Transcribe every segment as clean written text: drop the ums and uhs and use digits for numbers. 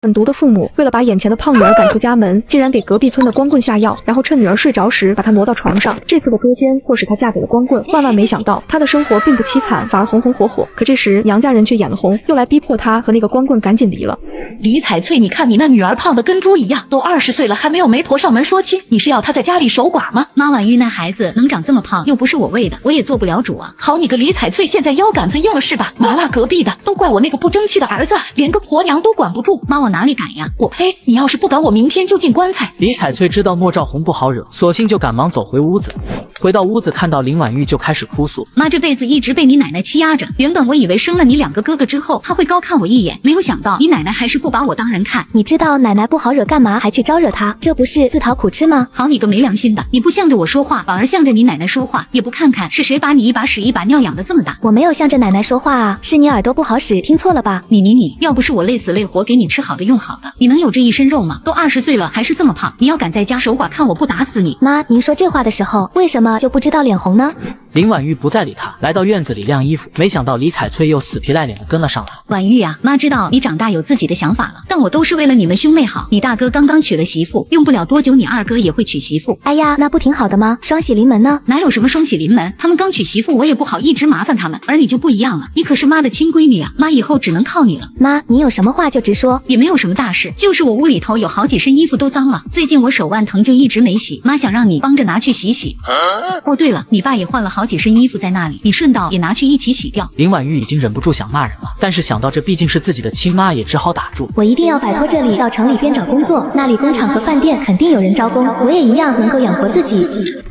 狠毒的父母为了把眼前的胖女儿赶出家门，竟然给隔壁村的光棍下药，然后趁女儿睡着时把她挪到床上。这次的捉奸或使她嫁给了光棍，万万没想到她的生活并不凄惨，反而红红火火。可这时娘家人却眼了红，又来逼迫她和那个光棍赶紧离了。李彩翠，你看你那女儿胖得跟猪一样，都20岁了还没有媒婆上门说亲，你是要她在家里守寡吗？妈，婉玉那孩子能长这么胖，又不是我喂的，我也做不了主啊。好你个李彩翠，现在腰杆子硬了是吧？麻辣隔壁的，都怪我那个不争气的儿子，连个婆娘都管不住。妈，我哪里敢呀？我呸！你要是不等我明天就进棺材。李彩翠知道莫兆红不好惹，索性就赶忙走回屋子。回到屋子，看到林婉玉就开始哭诉：妈这辈子一直被你奶奶欺压着，原本我以为生了你2个哥哥之后，她会高看我一眼，没有想到你奶奶还是不把我当人看。你知道奶奶不好惹，干嘛还去招惹她？这不是自讨苦吃吗？好你个没良心的，你不向着我说话，反而向着你奶奶说话，也不看看是谁把你一把屎一把尿养得这么大。我没有向着奶奶说话啊，是你耳朵不好使，听错了吧？你，要不是我累死累活给你吃好的用好的，你能有这一身肉吗？都20岁了还是这么胖，你要敢在家守寡，看我不打死你！妈，您说这话的时候，为什么就不知道脸红呢？林婉玉不再理他，来到院子里晾衣服，没想到李彩翠又死皮赖脸的跟了上来。婉玉啊，妈知道你长大有自己的想法了，但我都是为了你们兄妹好。你大哥刚刚娶了媳妇，用不了多久你2哥也会娶媳妇。哎呀，那不挺好的吗？双喜临门呢？哪有什么双喜临门？他们刚娶媳妇，我也不好一直麻烦他们。而你就不一样了，你可是妈的亲闺女啊，妈以后只能靠你了。妈，你有什么话就直说。也没有什么大事，就是我屋里头有好几身衣服都脏了，最近我手腕疼就一直没洗，妈想让你帮着拿去洗洗。哦对了，你爸也换了好几身衣服在那里，你顺道也拿去一起洗掉。林婉玉已经忍不住想骂人了，但是想到这毕竟是自己的亲妈，也只好打住。我一定要摆脱这里，到城里边找工作，那里工厂和饭店肯定有人招工，我也一样能够养活自己。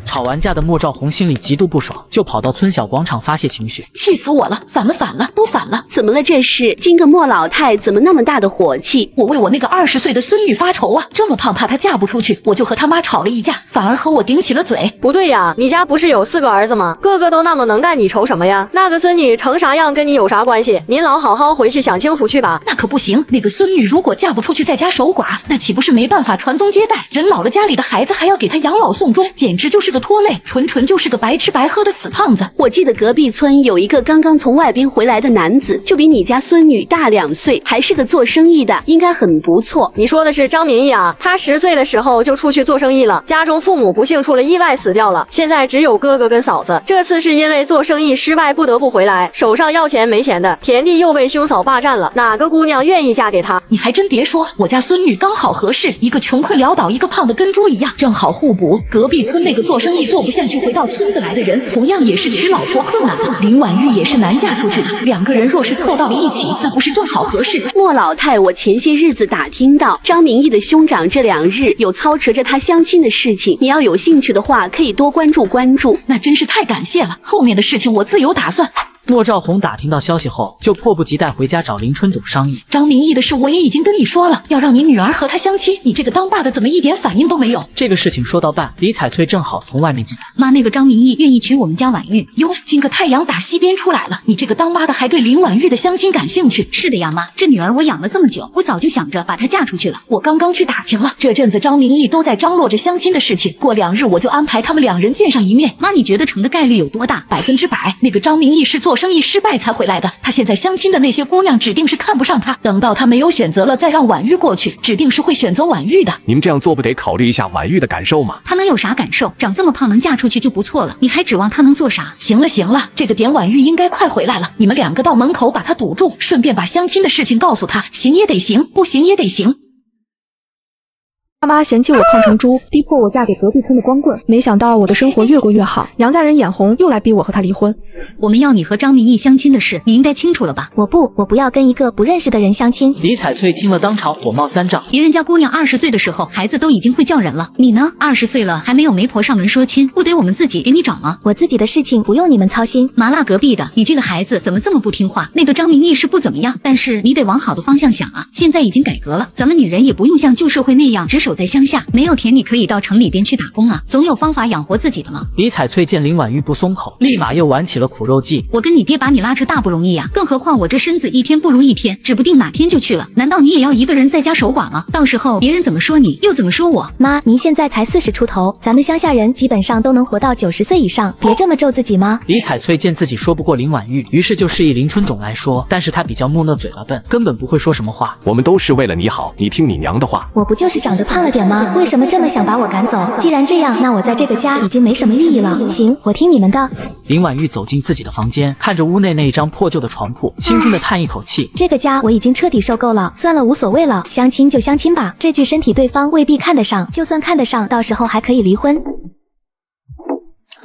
吵完架的莫兆红心里极度不爽，就跑到村小广场发泄情绪。气死我了，反了，都反了！怎么了这是？今个莫老太怎么那么大的火气？我为我那个20岁的孙女发愁啊，这么胖怕她嫁不出去，我就和她妈吵了一架，反而和我顶起了嘴。不对呀，你家不是有4个儿子吗？个个都那么能干，你愁什么呀？那个孙女成啥样跟你有啥关系？您老好好回去享清福去吧。那可不行，那个孙女如果嫁不出去在家守寡，那岂不是没办法传宗接代？人老了家里的孩子还要给她养老送终，简直就是个拖累，纯就是个白吃白喝的死胖子。我记得隔壁村有一个刚刚从外边回来的男子，就比你家孙女大2岁，还是个做生意的，应该很不错。你说的是张民义啊？他10岁的时候就出去做生意了，家中父母不幸出了意外死掉了，现在只有哥哥跟嫂子。这次是因为做生意失败不得不回来，手上要钱没钱的，田地又被兄嫂霸占了，哪个姑娘愿意嫁给他？你还真别说，我家孙女刚好合适，一个穷困潦倒，一个胖得跟猪一样，正好互补。隔壁村那个做生意做不下去回到村子来的人，同样也是娶老婆困难，林婉玉也是难嫁出去的，2个人若是凑到了一起，那不是正好合适？莫老太，我前些日子打听到张明义的兄长这2日有操持着他相亲的事情，你要有兴趣的话，可以多关注关注。那真是太感谢了，后面的事情我自有打算。莫兆红打听到消息后，就迫不及待回家找林春总商议。张明义的事我也已经跟你说了，要让你女儿和他相亲，你这个当爸的怎么一点反应都没有？这个事情说到半，李彩翠正好从外面进来。妈，那个张明义愿意娶我们家婉玉。哟，今个太阳打西边出来了，你这个当妈的还对林婉玉的相亲感兴趣？是的呀妈，这女儿我养了这么久，我早就想着把她嫁出去了。我刚刚去打听了，这阵子张明义都在张罗着相亲的事情，过2日我就安排他们2人见上一面。妈，你觉得成的概率有多大？100%。那个张明义是做生意失败才回来的，他现在相亲的那些姑娘指定是看不上他，等到他没有选择了再让婉玉过去，指定是会选择婉玉的。你们这样做不得考虑一下婉玉的感受吗？她能有啥感受？长这么胖能嫁出去就不错了，你还指望她能做啥？行了，这个点婉玉应该快回来了，你们2个到门口把她堵住，顺便把相亲的事情告诉她，行也得行，不行也得行。爸妈嫌弃我胖成猪，逼迫我嫁给隔壁村的光棍，没想到我的生活越过越好，娘家人眼红，又来逼我和他离婚。我们要你和张明义相亲的事，你应该清楚了吧？我不要跟一个不认识的人相亲。李彩翠听了当场火冒三丈，别人家姑娘20岁的时候，孩子都已经会叫人了，你呢？20岁了还没有媒婆上门说亲，不得我们自己给你找吗？我自己的事情不用你们操心。麻辣隔壁的，你这个孩子怎么这么不听话？那个张明义是不怎么样，但是你得往好的方向想啊，现在已经改革了，咱们女人也不用像旧社会那样只手守在乡下，没有田你可以到城里边去打工啊，总有方法养活自己的嘛。李彩翠见林婉玉不松口，立马又玩起了苦肉计。我跟你爹把你拉扯大不容易呀，更何况我这身子一天不如一天，指不定哪天就去了。难道你也要一个人在家守寡吗？到时候别人怎么说你，又怎么说我？妈，您现在才40出头，咱们乡下人基本上都能活到90岁以上，别这么咒自己吗？李彩翠见自己说不过林婉玉，于是就示意林春种来说，但是她比较木讷，嘴巴笨，根本不会说什么话。我们都是为了你好，你听你娘的话。我不就是长得胖了点吗？为什么这么想把我赶走？既然这样，那我在这个家已经没什么意义了。行，我听你们的。林婉玉走进自己的房间，看着屋内那一张破旧的床铺，轻轻地叹一口气。这个家我已经彻底受够了，算了，无所谓了，相亲就相亲吧。这具身体对方未必看得上，就算看得上，到时候还可以离婚。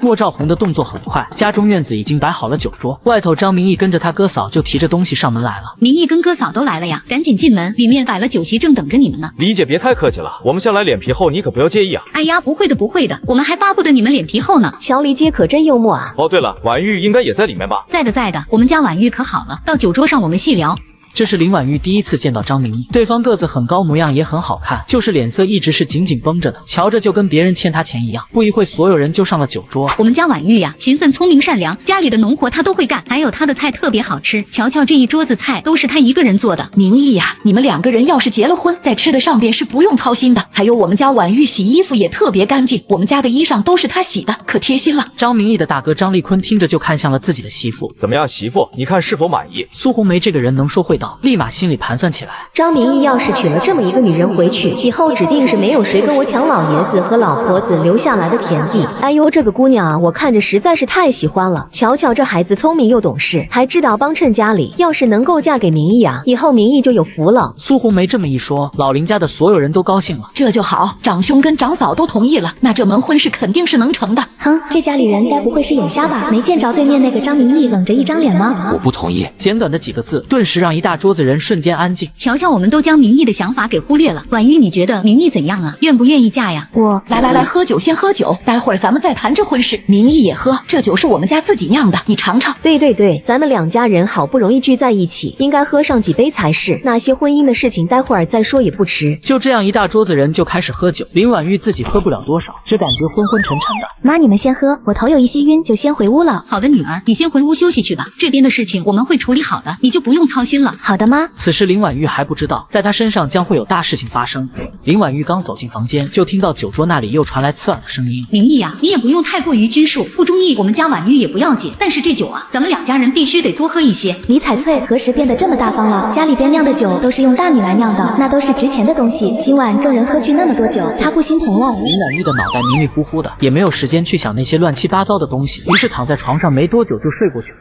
莫兆宏的动作很快，家中院子已经摆好了酒桌，外头张明义跟着他哥嫂就提着东西上门来了。明义跟哥嫂都来了呀，赶紧进门，里面摆了酒席，正等着你们呢。李姐别太客气了，我们向来脸皮厚，你可不要介意啊。哎呀，不会的不会的，我们还巴不得你们脸皮厚呢。乔黎街可真幽默啊。哦对了，婉玉应该也在里面吧？在的在的，我们家婉玉可好了，到酒桌上我们细聊。这是林婉玉第一次见到张明义，对方个子很高，模样也很好看，就是脸色一直是紧紧绷着的，瞧着就跟别人欠他钱一样。不一会，所有人就上了酒桌。我们家婉玉呀，勤奋聪明善良，家里的农活她都会干，还有她的菜特别好吃。瞧瞧这一桌子菜都是她一个人做的。明义呀，你们2个人要是结了婚，在吃的上边是不用操心的。还有我们家婉玉洗衣服也特别干净，我们家的衣裳都是她洗的，可贴心了。张明义的大哥张立坤听着就看向了自己的媳妇。怎么样，媳妇，你看是否满意？苏红梅这个人能说会道，立马心里盘算起来。张明义要是娶了这么一个女人回去，以后指定是没有谁跟我抢老爷子和老婆子留下来的田地。哎呦，这个姑娘啊，我看着实在是太喜欢了。瞧瞧这孩子聪明又懂事，还知道帮衬家里。要是能够嫁给明义啊，以后明义就有福了。苏红梅这么一说，老林家的所有人都高兴了。这就好，长兄跟长嫂都同意了，那这门婚事肯定是能成的。哼，这家里人该不会是眼瞎吧？没见着对面那个张明义冷着一张脸吗？我不同意。简短的几个字，顿时让一大桌子人瞬间安静。瞧瞧，我们都将明义的想法给忽略了。婉玉，你觉得明义怎样啊？愿不愿意嫁呀？我来，喝酒，先喝酒，待会儿咱们再谈这婚事。明义也喝，这酒是我们家自己酿的，你尝尝。对，咱们2家人好不容易聚在一起，应该喝上几杯才是。那些婚姻的事情，待会儿再说也不迟。就这样，一大桌子人就开始喝酒。林婉玉自己喝不了多少，只感觉昏昏沉沉的。妈，你们先喝，我头有一些晕，就先回屋了。好的，女儿，你先回屋休息去吧，这边的事情我们会处理好的，你就不用操心了。好的，妈。此时林婉玉还不知道，在她身上将会有大事情发生。林婉玉刚走进房间，就听到酒桌那里又传来刺耳的声音。明义啊，你也不用太过于拘束，不中意我们家婉玉也不要紧，但是这酒啊，咱们2家人必须得多喝一些。李彩翠何时变得这么大方了？家里边酿的酒都是用大米来酿的，那都是值钱的东西，今晚众人喝去那么多酒，她不心疼了？林婉玉的脑袋迷迷糊糊的，也没有时间去想那些乱七八糟的东西，于是躺在床上没多久就睡过去了。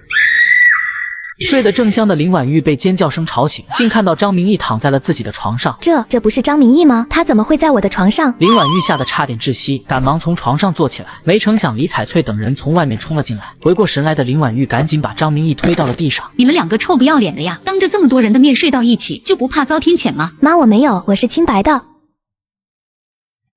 睡得正香的林婉玉被尖叫声吵醒，竟看到张明义躺在了自己的床上。这不是张明义吗？他怎么会在我的床上？林婉玉吓得差点窒息，赶忙从床上坐起来。没成想李彩翠等人从外面冲了进来，回过神来的林婉玉赶紧把张明义推到了地上。你们2个臭不要脸的呀，当着这么多人的面睡到一起，就不怕遭天谴吗？妈，我没有，我是清白的。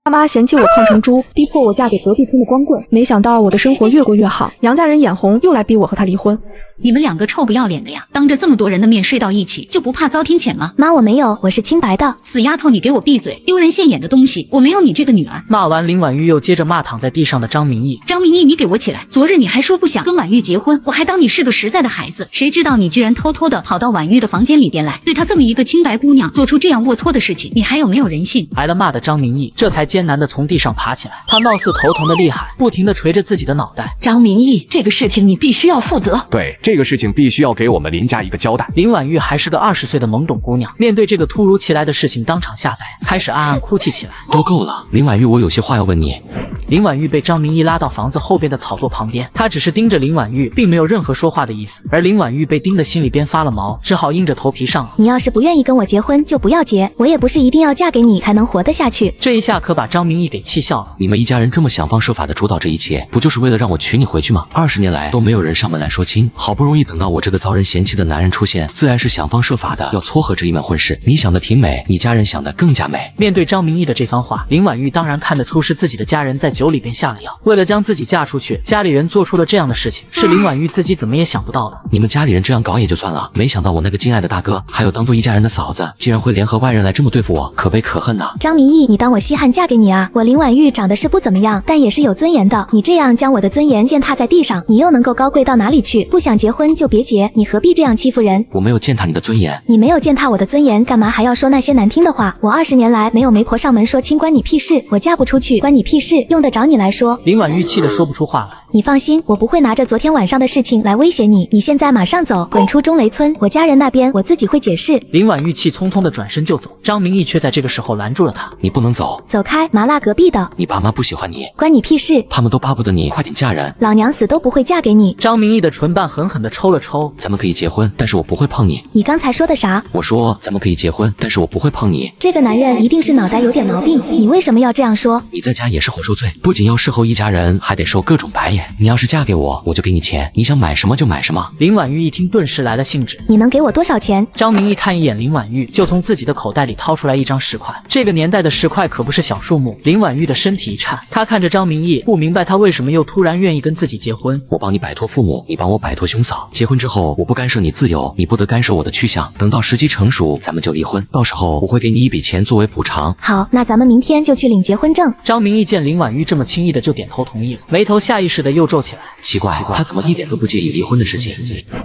爸妈嫌弃我胖成猪，逼迫我嫁给隔壁村的光棍，没想到我的生活越过越好，杨家人眼红，又来逼我和他离婚。你们2个臭不要脸的呀，当着这么多人的面睡到一起，就不怕遭天谴吗？妈，我没有，我是清白的。死丫头，你给我闭嘴，丢人现眼的东西，我没有你这个女儿。骂完林婉玉，又接着骂躺在地上的张明义。张明义，你给我起来！昨日你还说不想跟婉玉结婚，我还当你是个实在的孩子，谁知道你居然偷偷的跑到婉玉的房间里边来，对她这么一个清白姑娘做出这样龌龊的事情，你还有没有人性？挨了骂的张明义这才艰难的从地上爬起来，他貌似头疼的厉害，不停的捶着自己的脑袋。张明义，这个事情你必须要负责。对，这个事情必须要给我们林家一个交代。林婉玉还是个20岁的懵懂姑娘，面对这个突如其来的事情，当场吓呆，开始暗暗哭泣起来。都够了，林婉玉，我有些话要问你。林婉玉被张明义拉到房子后边的草垛旁边，他只是盯着林婉玉，并没有任何说话的意思。而林婉玉被盯得心里边发了毛，只好硬着头皮上了。你要是不愿意跟我结婚，就不要结，我也不是一定要嫁给你才能活得下去。这一下可把张明义给气笑了。你们一家人这么想方设法的主导这一切，不就是为了让我娶你回去吗？20年来都没有人上门来说亲，好不容易等到我这个遭人嫌弃的男人出现，自然是想方设法的要撮合这一门婚事。你想的挺美，你家人想的更加美。面对张明义的这番话，林婉玉当然看得出是自己的家人在酒里边下了药，为了将自己嫁出去，家里人做出了这样的事情，是林婉玉自己怎么也想不到的。你们家里人这样搞也就算了，没想到我那个敬爱的大哥，还有当做一家人的嫂子，竟然会联合外人来这么对付我，可悲可恨呐！张明义，你当我稀罕嫁给你啊？我林婉玉长得是不怎么样，但也是有尊严的。你这样将我的尊严践踏在地上，你又能够高贵到哪里去？不想结婚就别结，你何必这样欺负人？我没有践踏你的尊严，你没有践踏我的尊严，干嘛还要说那些难听的话？我20年来没有媒婆上门说亲，关你屁事！我嫁不出去，关你屁事！用得着你来说？林婉玉气得说不出话来。你放心，我不会拿着昨天晚上的事情来威胁你。你现在马上走，滚出钟雷村，我家人那边我自己会解释。林婉玉气匆匆的转身就走，张明义却在这个时候拦住了他。你不能走，走开！麻辣隔壁的，你爸妈不喜欢你，关你屁事！他们都巴不得你快点嫁人，老娘死都不会嫁给你。张明义的唇瓣狠狠的抽了抽。咱们可以结婚，但是我不会碰你。你刚才说的啥？我说咱们可以结婚，但是我不会碰你。这个男人一定是脑袋有点毛病，你为什么要这样说？你在家也是活受罪，不仅要侍候一家人，还得受各种白眼。你要是嫁给我，我就给你钱，你想买什么就买什么。林婉玉一听，顿时来了兴致。你能给我多少钱？张明义看一眼林婉玉，就从自己的口袋里掏出来一张10块。这个年代的10块可不是小数目。林婉玉的身体一颤，她看着张明义，不明白他为什么又突然愿意跟自己结婚。我帮你摆脱父母，你帮我摆脱兄嫂。结婚之后，我不干涉你自由，你不得干涉我的去向。等到时机成熟，咱们就离婚。到时候我会给你一笔钱作为补偿。好，那咱们明天就去领结婚证。张明义见林婉玉这么轻易的就点头同意了，眉头下意识的又皱起来。奇怪，他怎么一点都不介意离婚的事情？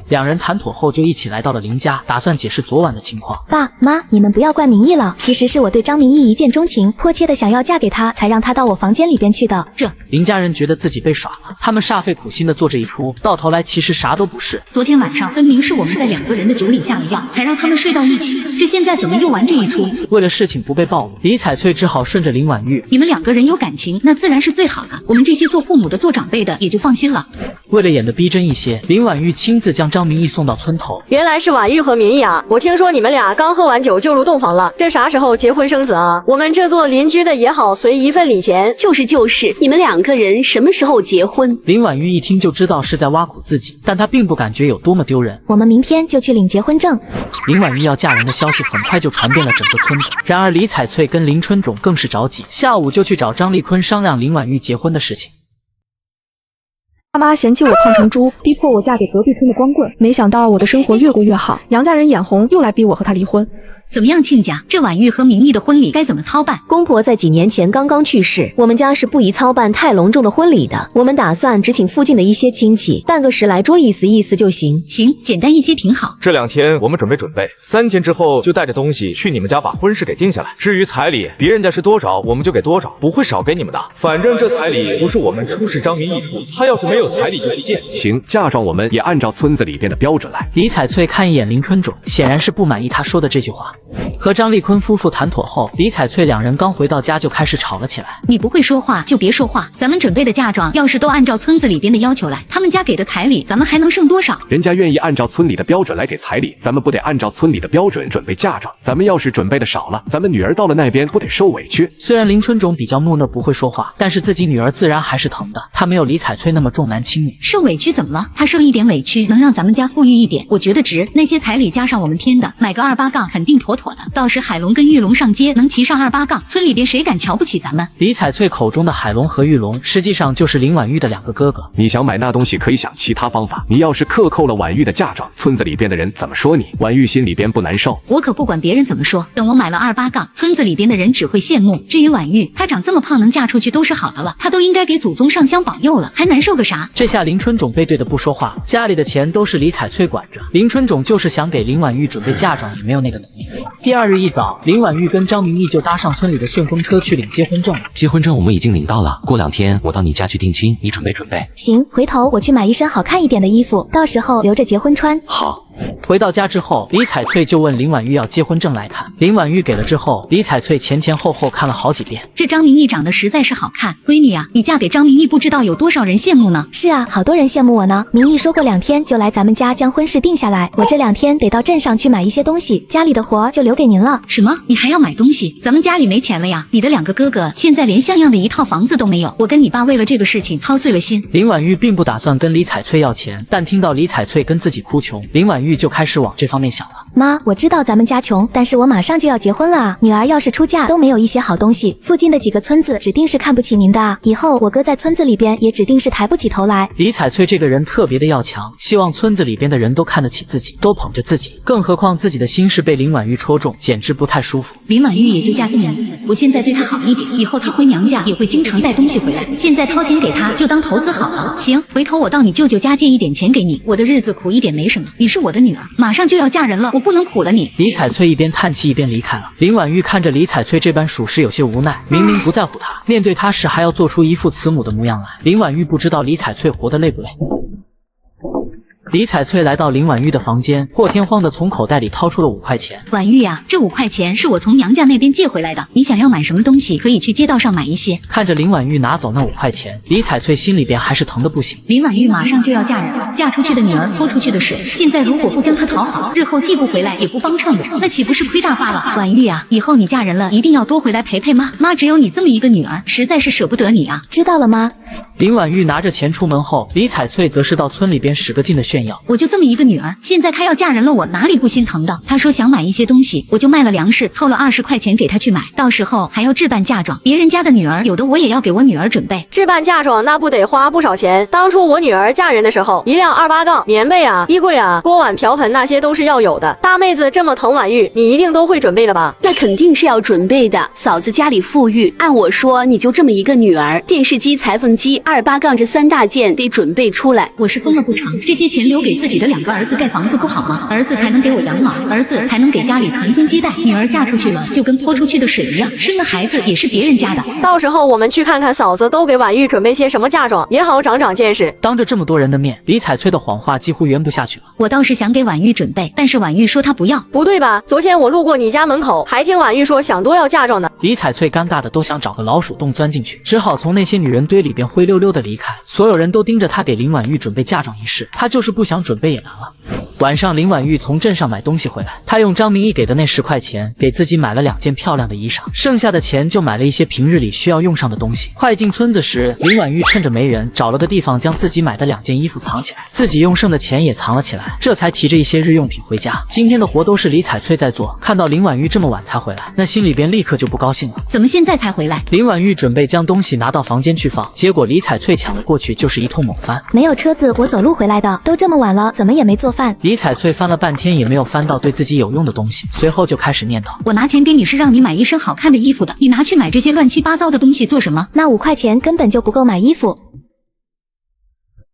两人谈妥后就一起来到了林家，打算解释昨晚的情况。爸妈，你们不要怪明义了，其实是我对张明义一见钟情，迫切的想要嫁给他，才让他到我房间里边去的。林家人觉得自己被耍了，他们煞费苦心的做这一出，到头来其实啥都不是。昨天晚上分明是我们在2个人的酒里下了药，才让他们睡到一起，这现在怎么又玩这一出？为了事情不被暴露，李彩翠只好顺着林婉玉。你们2个人有感情，那自然是最好的，我们这些做父母的做长辈的也就放心了。为了演得逼真一些，林婉玉亲自将张明义送到村头。原来是婉玉和明义啊！我听说你们俩刚喝完酒就入洞房了，这啥时候结婚生子啊？我们这做邻居的也好随一份礼钱。就是，你们2个人什么时候结婚？林婉玉一听就知道是在挖苦自己，但她并不感觉有多么丢人。我们明天就去领结婚证。林婉玉要嫁人的消息很快就传遍了整个村子。然而李彩翠跟林春种更是着急，下午就去找张立坤商量林婉玉结婚的事情。爸妈嫌弃我胖成猪，逼迫我嫁给隔壁村的光棍。没想到我的生活越过越好，杨家人眼红，又来逼我和他离婚。怎么样，亲家？这婉玉和明义的婚礼该怎么操办？公婆在几年前刚刚去世，我们家是不宜操办太隆重的婚礼的。我们打算只请附近的一些亲戚，办个10来桌，意思意思就行。行，简单一些挺好。这2天我们准备，3天之后就带着东西去你们家把婚事给定下来。至于彩礼，别人家是多少，我们就给多少，不会少给你们的。反正这彩礼不是我们出示张明义出，他要是没有彩礼就不见。行，嫁妆我们也按照村子里边的标准来。李彩翠看一眼林春种，显然是不满意他说的这句话。和张立坤夫妇谈妥后，李彩翠2人刚回到家就开始吵了起来。你不会说话就别说话，咱们准备的嫁妆要是都按照村子里边的要求来，他们家给的彩礼咱们还能剩多少？人家愿意按照村里的标准来给彩礼，咱们不得按照村里的标准准备嫁妆？咱们要是准备的少了，咱们女儿到了那边不得受委屈？虽然林春种比较木讷不会说话，但是自己女儿自然还是疼的，她没有李彩翠那么重男轻女。受委屈怎么了？她受一点委屈能让咱们家富裕一点，我觉得值。那些彩礼加上我们添的，买个2、8杠肯定妥妥的。到时海龙跟玉龙上街能骑上2、8杠，村里边谁敢瞧不起咱们？李彩翠口中的海龙和玉龙，实际上就是林婉玉的2个哥哥。你想买那东西可以想其他方法，你要是克扣了婉玉的嫁妆，村子里边的人怎么说你？婉玉心里边不难受？我可不管别人怎么说，等我买了2、8杠，村子里边的人只会羡慕。至于婉玉，她长这么胖能嫁出去都是好的了，她都应该给祖宗上香保佑了，还难受个啥？这下林春种被对的不说话，家里的钱都是李彩翠管着，林春种就是想给林婉玉准备嫁妆也没有那个能力。第2日一早，林婉玉跟张明义就搭上村里的顺风车去领结婚证了。结婚证我们已经领到了，过2天我到你家去定亲，你准备。行，回头我去买一身好看一点的衣服，到时候留着结婚穿。好。回到家之后，李彩翠就问林婉玉要结婚证来看。林婉玉给了之后，李彩翠前前后后看了好几遍。这张明义长得实在是好看，闺女啊，你嫁给张明义不知道有多少人羡慕呢。是啊，好多人羡慕我呢。明义说过2天就来咱们家将婚事定下来，我这2天得到镇上去买一些东西，家里的活就留给您了。什么？你还要买东西？咱们家里没钱了呀？你的2个哥哥现在连像样的一套房子都没有，我跟你爸为了这个事情操碎了心。林婉玉并不打算跟李彩翠要钱，但听到李彩翠跟自己哭穷，林婉玉婉玉就开始往这方面想了。妈，我知道咱们家穷，但是我马上就要结婚了啊！女儿要是出嫁都没有一些好东西，附近的几个村子指定是看不起您的啊！以后我哥在村子里边也指定是抬不起头来。李彩翠这个人特别的要强，希望村子里边的人都看得起自己，都捧着自己，更何况自己的心事被林婉玉戳中，简直不太舒服。林婉玉也就嫁这么一次，我现在对她好一点，以后她回娘家也会经常带东西回来。现在掏钱给她就当投资好了。行，回头我到你舅舅家借一点钱给你，我的日子苦一点没什么，你是我的女儿，马上就要嫁人了，我不能苦了你。李彩翠一边叹气一边离开了。林婉玉看着李彩翠这般属实，有些无奈，明明不在乎她，面对她时还要做出一副慈母的模样来。林婉玉不知道李彩翠活得累不累。李彩翠来到林婉玉的房间，破天荒的从口袋里掏出了5块钱。婉玉呀，这5块钱是我从娘家那边借回来的，你想要买什么东西，可以去街道上买一些。看着林婉玉拿走那5块钱，李彩翠心里边还是疼得不行。林婉玉马上就要嫁人了，嫁出去的女儿泼出去的水，现在如果不将她讨好，日后既不回来也不帮衬我，那岂不是亏大发了？婉玉啊，以后你嫁人了，一定要多回来陪陪妈。妈只有你这么一个女儿，实在是舍不得你啊。知道了吗？林婉玉拿着钱出门后，李彩翠则是到村里边使个劲的炫耀。我就这么一个女儿，现在她要嫁人了，我哪里不心疼的？她说想买一些东西，我就卖了粮食，凑了20块钱给她去买，到时候还要置办嫁妆，别人家的女儿有的我也要给我女儿准备。置办嫁妆那不得花不少钱？当初我女儿嫁人的时候，一辆28杠，棉被啊、衣柜啊、锅碗瓢盆那些都是要有的。大妹子这么疼婉玉，你一定都会准备了吧？那肯定是要准备的。嫂子家里富裕，按我说你就这么一个女儿，电视机、裁缝机、28杠这3大件得准备出来。我是疯了不成？这些钱留给自己的2个儿子盖房子不好吗？儿子才能给我养老，儿子才能给家里传宗接代。女儿嫁出去了，就跟泼出去的水一样，生了孩子也是别人家的。到时候我们去看看嫂子都给婉玉准备些什么嫁妆，也好长长见识。当着这么多人的面，李彩翠的谎话几乎圆不下去了。我倒是想给婉玉准备，但是婉玉说她不要。不对吧？昨天我路过你家门口，还听婉玉说想多要嫁妆呢。李彩翠尴尬的都想找个老鼠洞钻进去，只好从那些女人堆里边灰溜溜的离开。所有人都盯着她给林婉玉准备嫁妆一事，她就是不想准备也难了。晚上林婉玉从镇上买东西回来，她用张明义给的那10块钱给自己买了2件漂亮的衣裳，剩下的钱就买了一些平日里需要用上的东西。快进村子时，林婉玉趁着没人，找了个地方将自己买的2件衣服藏起来，自己用剩的钱也藏了起来，这才提着一些日用品回家。今天的活都是李彩翠在做，看到林婉玉这么晚才回来，那心里边立刻就不高兴了。怎么现在才回来？林婉玉准备将东西拿到房间去放，结果李彩翠抢了过去，就是一通猛翻。没有车子，我走路回来的，都这么晚了，怎么也没做饭。李彩翠翻了半天也没有翻到对自己有用的东西，随后就开始念叨：我拿钱给你是让你买一身好看的衣服的，你拿去买这些乱七八糟的东西做什么？那5块钱根本就不够买衣服。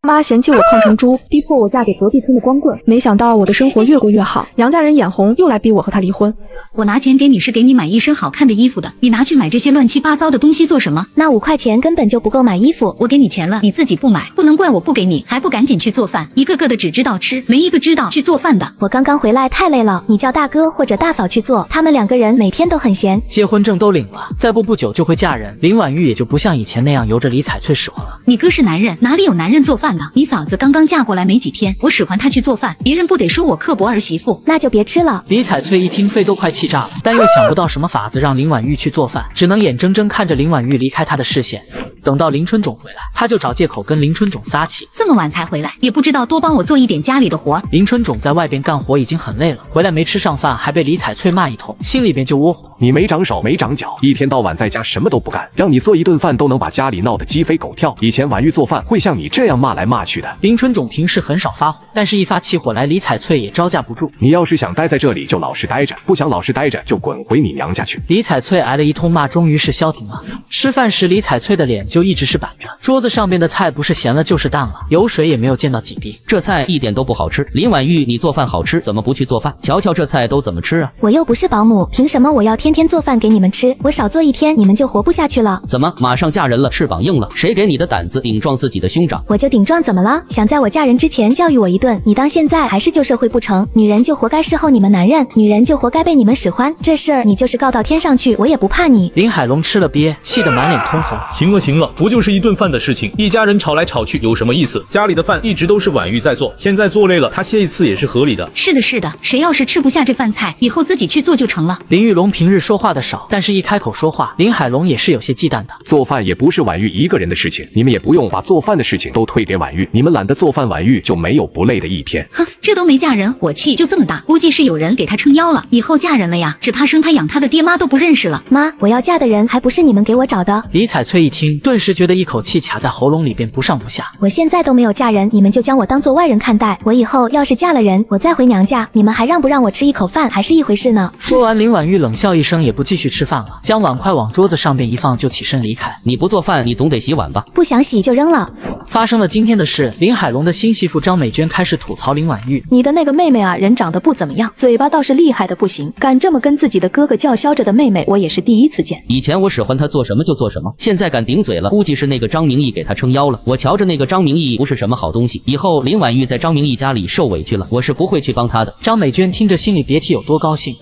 妈嫌弃我胖成猪，逼迫我嫁给隔壁村的光棍，没想到我的生活越过越好，娘家人眼红，又来逼我和他离婚。我拿钱给你是给你买一身好看的衣服的，你拿去买这些乱七八糟的东西做什么？那5块钱根本就不够买衣服，我给你钱了，你自己不买，不能怪我不给你，还不赶紧去做饭，一个个的只知道吃，没一个知道去做饭的。我刚刚回来太累了，你叫大哥或者大嫂去做，他们2个人每天都很闲。结婚证都领了，再不久就会嫁人，林婉玉也就不像以前那样由着李彩翠使唤了。你哥是男人，哪里有男人做饭的？你嫂子刚刚嫁过来没几天，我使唤她去做饭，别人不得说我刻薄儿媳妇？那就别吃了。李彩翠一听肺都快气炸了，但又想不到什么法子让林婉玉去做饭，只能眼睁睁看着林婉玉离开她的视线。等到林春种回来，她就找借口跟林春种撒气，这么晚才回来，也不知道多帮我做一点家里的活。林春种在外边干活已经很累了，回来没吃上饭，还被李彩翠骂一通，心里边就窝火。你没长手没长脚，一天到晚在家什么都不干，让你做一顿饭都能把家里闹得鸡飞狗跳。以前婉玉做饭会像你这样骂来骂去的。林春种平时很少发火，但是一发起火来，李彩翠也招架不住。你要是想待在这里就老实待着，不想老实待着就滚回你娘家去。李彩翠挨了一通骂，终于是消停了。吃饭时李彩翠的脸就一直是板着，桌子上面的菜不是咸了就是淡了，油水也没有见到几滴。这菜一点都不好吃。林婉玉，你做饭好吃，怎么不去做饭？瞧瞧这菜都怎么吃啊？我又不是保姆，凭什么我要天天做饭给你们吃？我少做1天你们就活不下去了。怎么马上嫁人了，翅膀硬了？谁给你的胆子顶撞自己的兄长？我就顶撞怎么了？想在我嫁人之前教育我一顿，你当现在还是旧社会不成？女人就活该侍候你们男人，女人就活该被你们使唤，这事儿你就是告到天上去，我也不怕你。林海龙吃了鳖，气得满脸通红。行了行了。了，不就是一顿饭的事情，一家人吵来吵去有什么意思？家里的饭一直都是婉玉在做，现在做累了，她歇一次也是合理的。是的，是的，谁要是吃不下这饭菜，以后自己去做就成了。林玉龙平日说话的少，但是一开口说话，林海龙也是有些忌惮的。做饭也不是婉玉一个人的事情，你们也不用把做饭的事情都推给婉玉，你们懒得做饭，婉玉就没有不累的一天。哼，这都没嫁人，火气就这么大，估计是有人给她撑腰了。以后嫁人了呀，只怕生她养她的爹妈都不认识了。妈，我要嫁的人还不是你们给我找的。李彩翠一听，顿时觉得一口气卡在喉咙里，便不上不下。我现在都没有嫁人，你们就将我当做外人看待。我以后要是嫁了人，我再回娘家，你们还让不让我吃一口饭还是一回事呢。说完，林婉玉冷笑一声，也不继续吃饭了，将碗筷往桌子上边一放，就起身离开。你不做饭，你总得洗碗吧？不想洗就扔了。发生了今天的事，林海龙的新媳妇张美娟开始吐槽林婉玉：“你的那个妹妹啊，人长得不怎么样，嘴巴倒是厉害的不行，敢这么跟自己的哥哥叫嚣着的妹妹，我也是第一次见。以前我使唤她做什么就做什么，现在敢顶嘴了，估计是那个张明义给她撑腰了。我瞧着那个张明义不是什么好东西，以后林婉玉在张明义家里受委屈了，我是不会去帮她的。”张美娟听着心里别提有多高兴。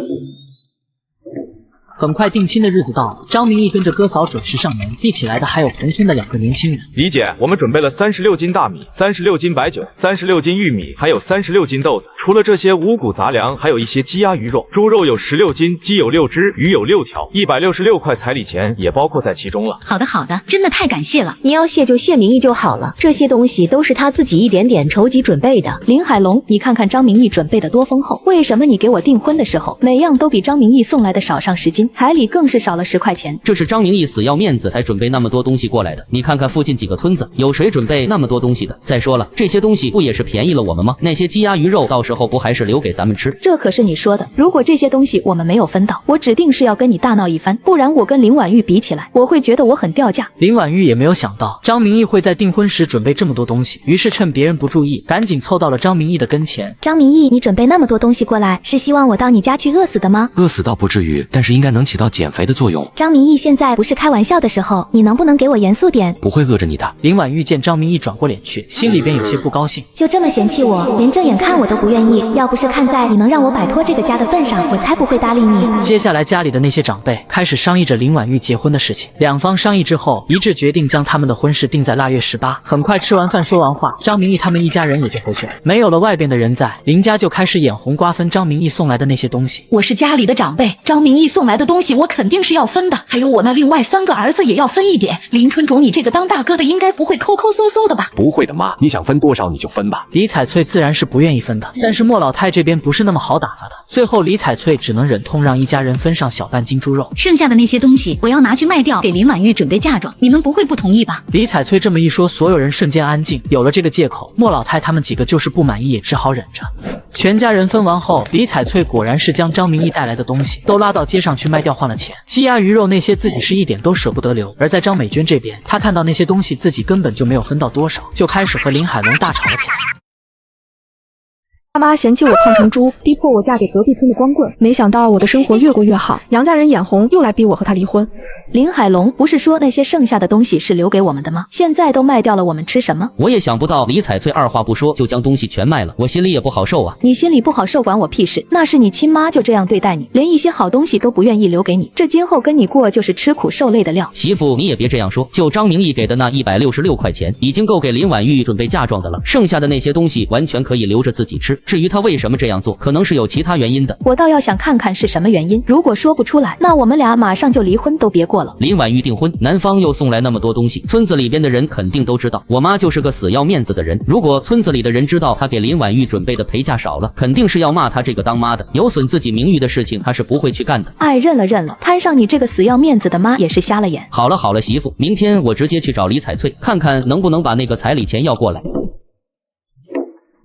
很快定亲的日子到了，张明义跟着哥嫂准时上门，一起来的还有同村的2个年轻人。李姐，我们准备了36斤大米、36斤白酒、36斤玉米，还有36斤豆子。除了这些五谷杂粮，还有一些鸡鸭鱼肉。猪肉有16斤，鸡有6只，鱼有6条，166块彩礼钱也包括在其中了。好的好的，真的太感谢了。你要谢就谢明义就好了，这些东西都是他自己一点点筹集准备的。林海龙，你看看张明义准备的多丰厚，为什么你给我订婚的时候，每样都比张明义送来的少上10斤，彩礼更是少了10块钱？这是张明义死要面子才准备那么多东西过来的。你看看附近几个村子，有谁准备那么多东西的？再说了，这些东西不也是便宜了我们吗？那些鸡鸭鱼肉到时候不还是留给咱们吃？这可是你说的，如果这些东西我们没有分到，我指定是要跟你大闹一番，不然我跟林婉玉比起来，我会觉得我很掉价。林婉玉也没有想到张明义会在订婚时准备这么多东西，于是趁别人不注意，赶紧凑到了张明义的跟前。张明义，你准备那么多东西过来，是希望我到你家去饿死的吗？饿死倒不至于，但是应该能起到减肥的作用。张明义，现在不是开玩笑的时候，你能不能给我严肃点？不会饿着你的。林婉玉见张明义转过脸去，心里边有些不高兴。就这么嫌弃我，连正眼看我都不愿意。要不是看在你能让我摆脱这个家的份上，我才不会搭理你。接下来家里的那些长辈开始商议着林婉玉结婚的事情，两方商议之后一致决定将他们的婚事定在腊月18。很快吃完饭说完话，张明义他们一家人也就回去了。没有了外边的人在，林家就开始眼红瓜分张明义送来的那些东西。我是家里的长辈，张明义送来的东西我肯定是要分的，还有我那另外3个儿子也要分一点。林春种，你这个当大哥的应该不会抠抠搜搜的吧？不会的妈，你想分多少你就分吧。李彩翠自然是不愿意分的，但是莫老太这边不是那么好打发的，最后李彩翠只能忍痛让一家人分上小半斤猪肉。剩下的那些东西我要拿去卖掉，给林婉玉准备嫁妆，你们不会不同意吧？李彩翠这么一说，所有人瞬间安静，有了这个借口，莫老太他们几个就是不满意，也只好忍着。全家人分完后，李彩翠果然是将张明义带来的东西都拉到街上去卖掉换了钱，鸡鸭鱼肉那些自己是一点都舍不得留。而在张美娟这边，她看到那些东西自己根本就没有分到多少，就开始和林海龙大吵了起来。爸妈嫌弃我胖成猪，逼迫我嫁给隔壁村的光棍，没想到我的生活越过越好，杨家人眼红，又来逼我和他离婚。林海龙，不是说那些剩下的东西是留给我们的吗？现在都卖掉了，我们吃什么？我也想不到李彩翠二话不说就将东西全卖了，我心里也不好受啊。你心里不好受管我屁事，那是你亲妈就这样对待你，连一些好东西都不愿意留给你，这今后跟你过就是吃苦受累的料。媳妇，你也别这样说，就张明义给的那166块钱已经够给林婉玉准备嫁妆的了，剩下的那些东西完全可以留着自己吃。至于他为什么这样做，可能是有其他原因的。我倒要想看看是什么原因，如果说不出来，那我们俩马上就离婚都别过了。林婉玉订婚，男方又送来那么多东西，村子里边的人肯定都知道。我妈就是个死要面子的人，如果村子里的人知道她给林婉玉准备的陪嫁少了，肯定是要骂她这个当妈的，有损自己名誉的事情她是不会去干的。哎，认了认了，摊上你这个死要面子的妈也是瞎了眼。好了好了，媳妇，明天我直接去找李彩翠，看看能不能把那个彩礼钱要过来。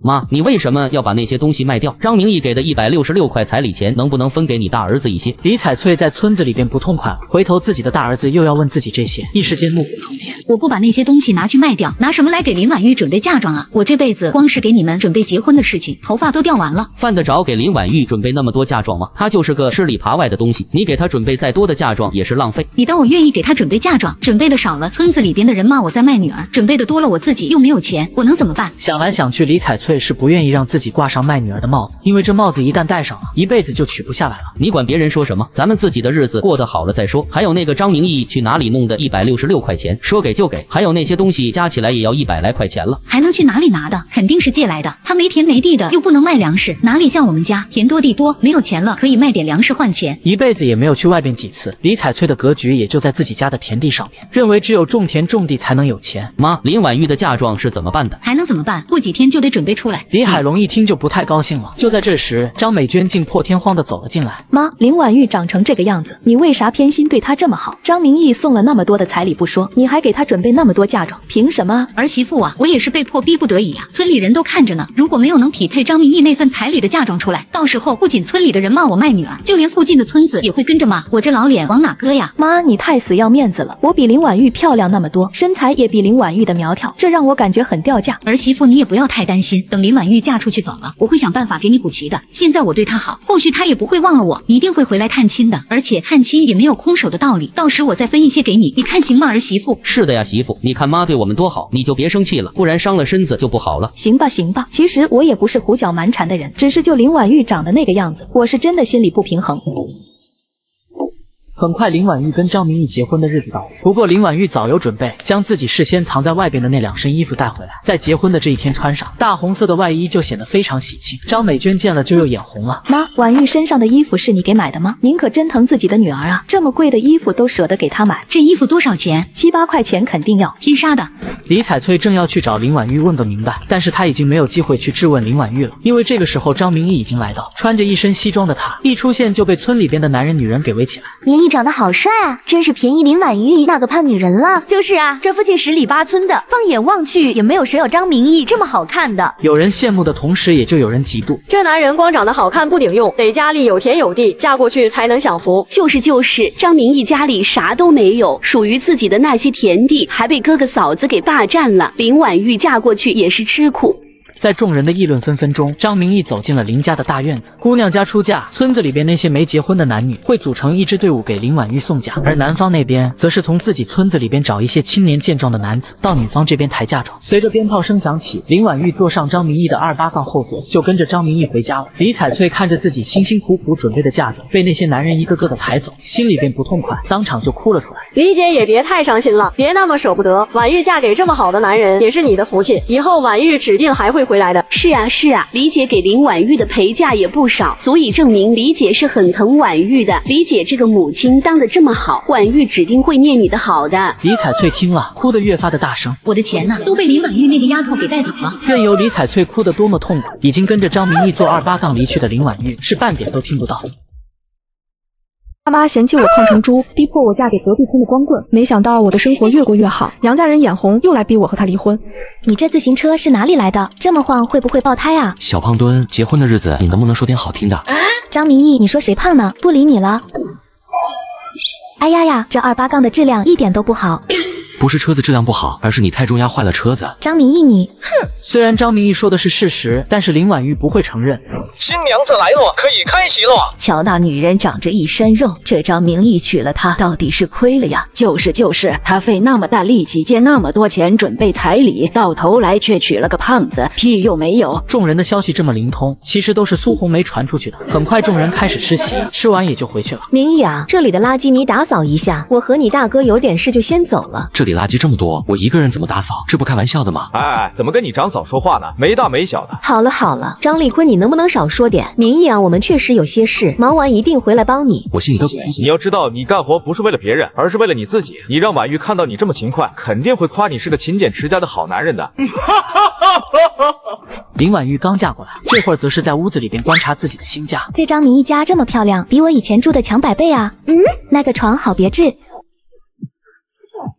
妈，你为什么要把那些东西卖掉？张明义给的166块彩礼钱能不能分给你大儿子一些？李彩翠在村子里边不痛快，回头自己的大儿子又要问自己这些，一时间怒火冲天。我不把那些东西拿去卖掉，拿什么来给林婉玉准备嫁妆啊？我这辈子光是给你们准备结婚的事情，头发都掉完了。犯得着给林婉玉准备那么多嫁妆吗？她就是个吃里扒外的东西，你给她准备再多的嫁妆也是浪费。你当我愿意给她准备嫁妆？准备的少了，村子里边的人骂我在卖女儿；准备的多了，我自己又没有钱，我能怎么办？想来想去，李彩翠是不愿意让自己挂上卖女儿的帽子，因为这帽子一旦戴上了，一辈子就取不下来了。你管别人说什么，咱们自己的日子过得好了再说。还有那个张明义去哪里弄的166块钱，说给就给，还有那些东西加起来也要100来块钱了，还能去哪里拿的？肯定是借来的。他没田没地的，又不能卖粮食，哪里像我们家田多地多，没有钱了可以卖点粮食换钱。一辈子也没有去外边几次，李彩翠的格局也就在自己家的田地上面，认为只有种田种地才能有钱。妈，林婉玉的嫁妆是怎么办的？还能怎么办？过几天就得准备出来。李海龙一听就不太高兴了。就在这时，张美娟竟破天荒地走了进来。妈，林婉玉长成这个样子，你为啥偏心对她这么好？张明义送了那么多的彩礼不说，你还给她准备那么多嫁妆，凭什么？儿媳妇啊，我也是被迫逼不得已呀，村里人都看着呢。如果没有能匹配张明义那份彩礼的嫁妆出来，到时候不仅村里的人骂我卖女儿，就连附近的村子也会跟着骂，我这老脸往哪搁呀？妈，你太死要面子了，我比林婉玉漂亮那么多，身材也比林婉玉的苗条，这让我感觉很掉价。儿媳妇，你也不要太担心，等林婉玉嫁出去走了，我会想办法给你补齐的。现在我对她好，后续她也不会忘了我，一定会回来探亲的，而且探亲也没有空手的道理，到时我再分一些给你，你看行吗？儿媳妇。是的呀，媳妇，你看妈对我们多好，你就别生气了，不然伤了身子就不好了。行吧行吧，其实我也不是胡搅蛮缠的人，只是就林婉玉长的那个样子，我是真的心里不平衡。很快，林婉玉跟张明义结婚的日子到了。不过林婉玉早有准备，将自己事先藏在外边的那2身衣服带回来，在结婚的这一天穿上。大红色的外衣就显得非常喜庆。张美娟见了就又眼红了。妈，婉玉身上的衣服是你给买的吗？您可真疼自己的女儿啊，这么贵的衣服都舍得给她买。这衣服多少钱？7、8块钱肯定要。天杀的！李彩翠正要去找林婉玉问个明白，但是她已经没有机会去质问林婉玉了，因为这个时候张明义已经来到，穿着一身西装的他一出现就被村里边的男人女人给围起来。明义长得好帅啊，真是便宜林婉玉那个胖女人了。就是啊，这附近10里8村的，放眼望去也没有谁有张明义这么好看的。有人羡慕的同时，也就有人嫉妒。这男人光长得好看不顶用，得家里有田有地，嫁过去才能享福。就是，张明义家里啥都没有，属于自己的那些田地还被哥哥嫂子给霸占了。林婉玉嫁过去也是吃苦。在众人的议论纷纷中，张明义走进了林家的大院子。姑娘家出嫁，村子里边那些没结婚的男女会组成一支队伍给林婉玉送嫁，而男方那边则是从自己村子里边找一些青年健壮的男子到女方这边抬嫁妆。随着鞭炮声响起，林婉玉坐上张明义的28杠后座，就跟着张明义回家了。李彩翠看着自己辛辛苦苦准备的嫁妆被那些男人一个个的抬走，心里边不痛快，当场就哭了出来。李姐也别太伤心了，别那么舍不得，婉玉嫁给这么好的男人也是你的福气，以后婉玉指定还会回来的。是啊，李姐给林婉玉的陪嫁也不少，足以证明李姐是很疼婉玉的。李姐这个母亲当得这么好，婉玉指定会念你的好的。李彩翠听了，哭得越发的大声。我的钱呢，都被林婉玉那个丫头给带走了。任由李彩翠哭得多么痛苦，已经跟着张明义坐28杠离去的林婉玉是半点都听不到。爸妈嫌弃我胖成猪，逼迫我嫁给隔壁村的光棍，没想到我的生活越过越好，娘家人眼红，又来逼我和他离婚。你这自行车是哪里来的？这么晃会不会爆胎啊？小胖墩，结婚的日子你能不能说点好听的？张明义，你说谁胖呢？不理你了。哎呀呀，这28杠的质量一点都不好。不是车子质量不好，而是你太重压坏了车子。张明义你，哼！虽然张明义说的是事实，但是林婉玉不会承认。新娘子来了，可以开席了。瞧那女人长着一身肉，这张明义娶了她，到底是亏了呀。就是，他费那么大力气借那么多钱准备彩礼，到头来却娶了个胖子，屁用没有。众人的消息这么灵通，其实都是苏红梅传出去的。很快众人开始吃席，吃完也就回去了。明义啊，这里的垃圾你打扫一下，我和你大哥有点事就先走了。这里垃圾这么多，我一个人怎么打扫？这不开玩笑的吗？哎，怎么跟你长嫂说话呢？没大没小的。好了，张立坤，你能不能少说点？明义啊，我们确实有些事，忙完一定回来帮你。我信你个鬼！你要知道，你干活不是为了别人，而是为了你自己。你让婉玉看到你这么勤快，肯定会夸你是个勤俭持家的好男人的。林婉玉刚嫁过来，这会儿则是在屋子里边观察自己的新家。这张明义家这么漂亮，比我以前住的强100倍啊！那个床好别致。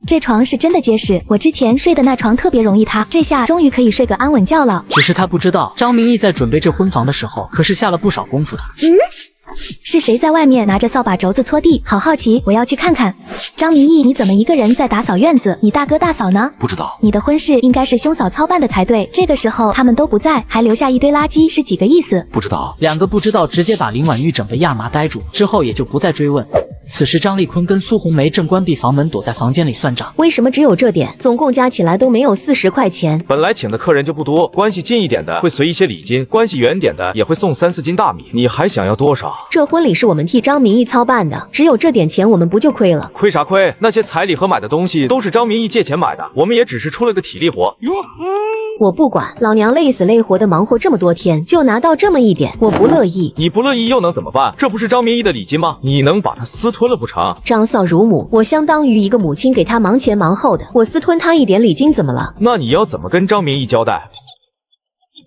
这床是真的结实，我之前睡的那床特别容易塌，这下终于可以睡个安稳觉了。只是他不知道，张明义在准备这婚房的时候，可是下了不少功夫的。是谁在外面拿着扫把轴子搓地？好好奇，我要去看看。张明义，你怎么一个人在打扫院子？你大哥大嫂呢？不知道。你的婚事应该是兄嫂操办的才对，这个时候他们都不在，还留下一堆垃圾，是几个意思？不知道。两个不知道直接把林婉玉整个亚麻呆住，之后也就不再追问。此时张丽坤跟苏红梅正关闭房门，躲在房间里算账。为什么只有这点？总共加起来都没有40块钱。本来请的客人就不多，关系近一点的会随一些礼金，关系远点的也会送3、4斤大米。你还想要多少？这婚礼是我们替张明义操办的，只有这点钱，我们不就亏了？亏啥亏？那些彩礼和买的东西都是张明义借钱买的，我们也只是出了个体力活。我不管，老娘累死累活的忙活这么多天，就拿到这么一点，我不乐意。你不乐意又能怎么办？这不是张明义的礼金吗？你能把它私吞了不成？张嫂如母，我相当于一个母亲，给她忙前忙后的，我私吞她一点礼金怎么了？那你要怎么跟张明义交代？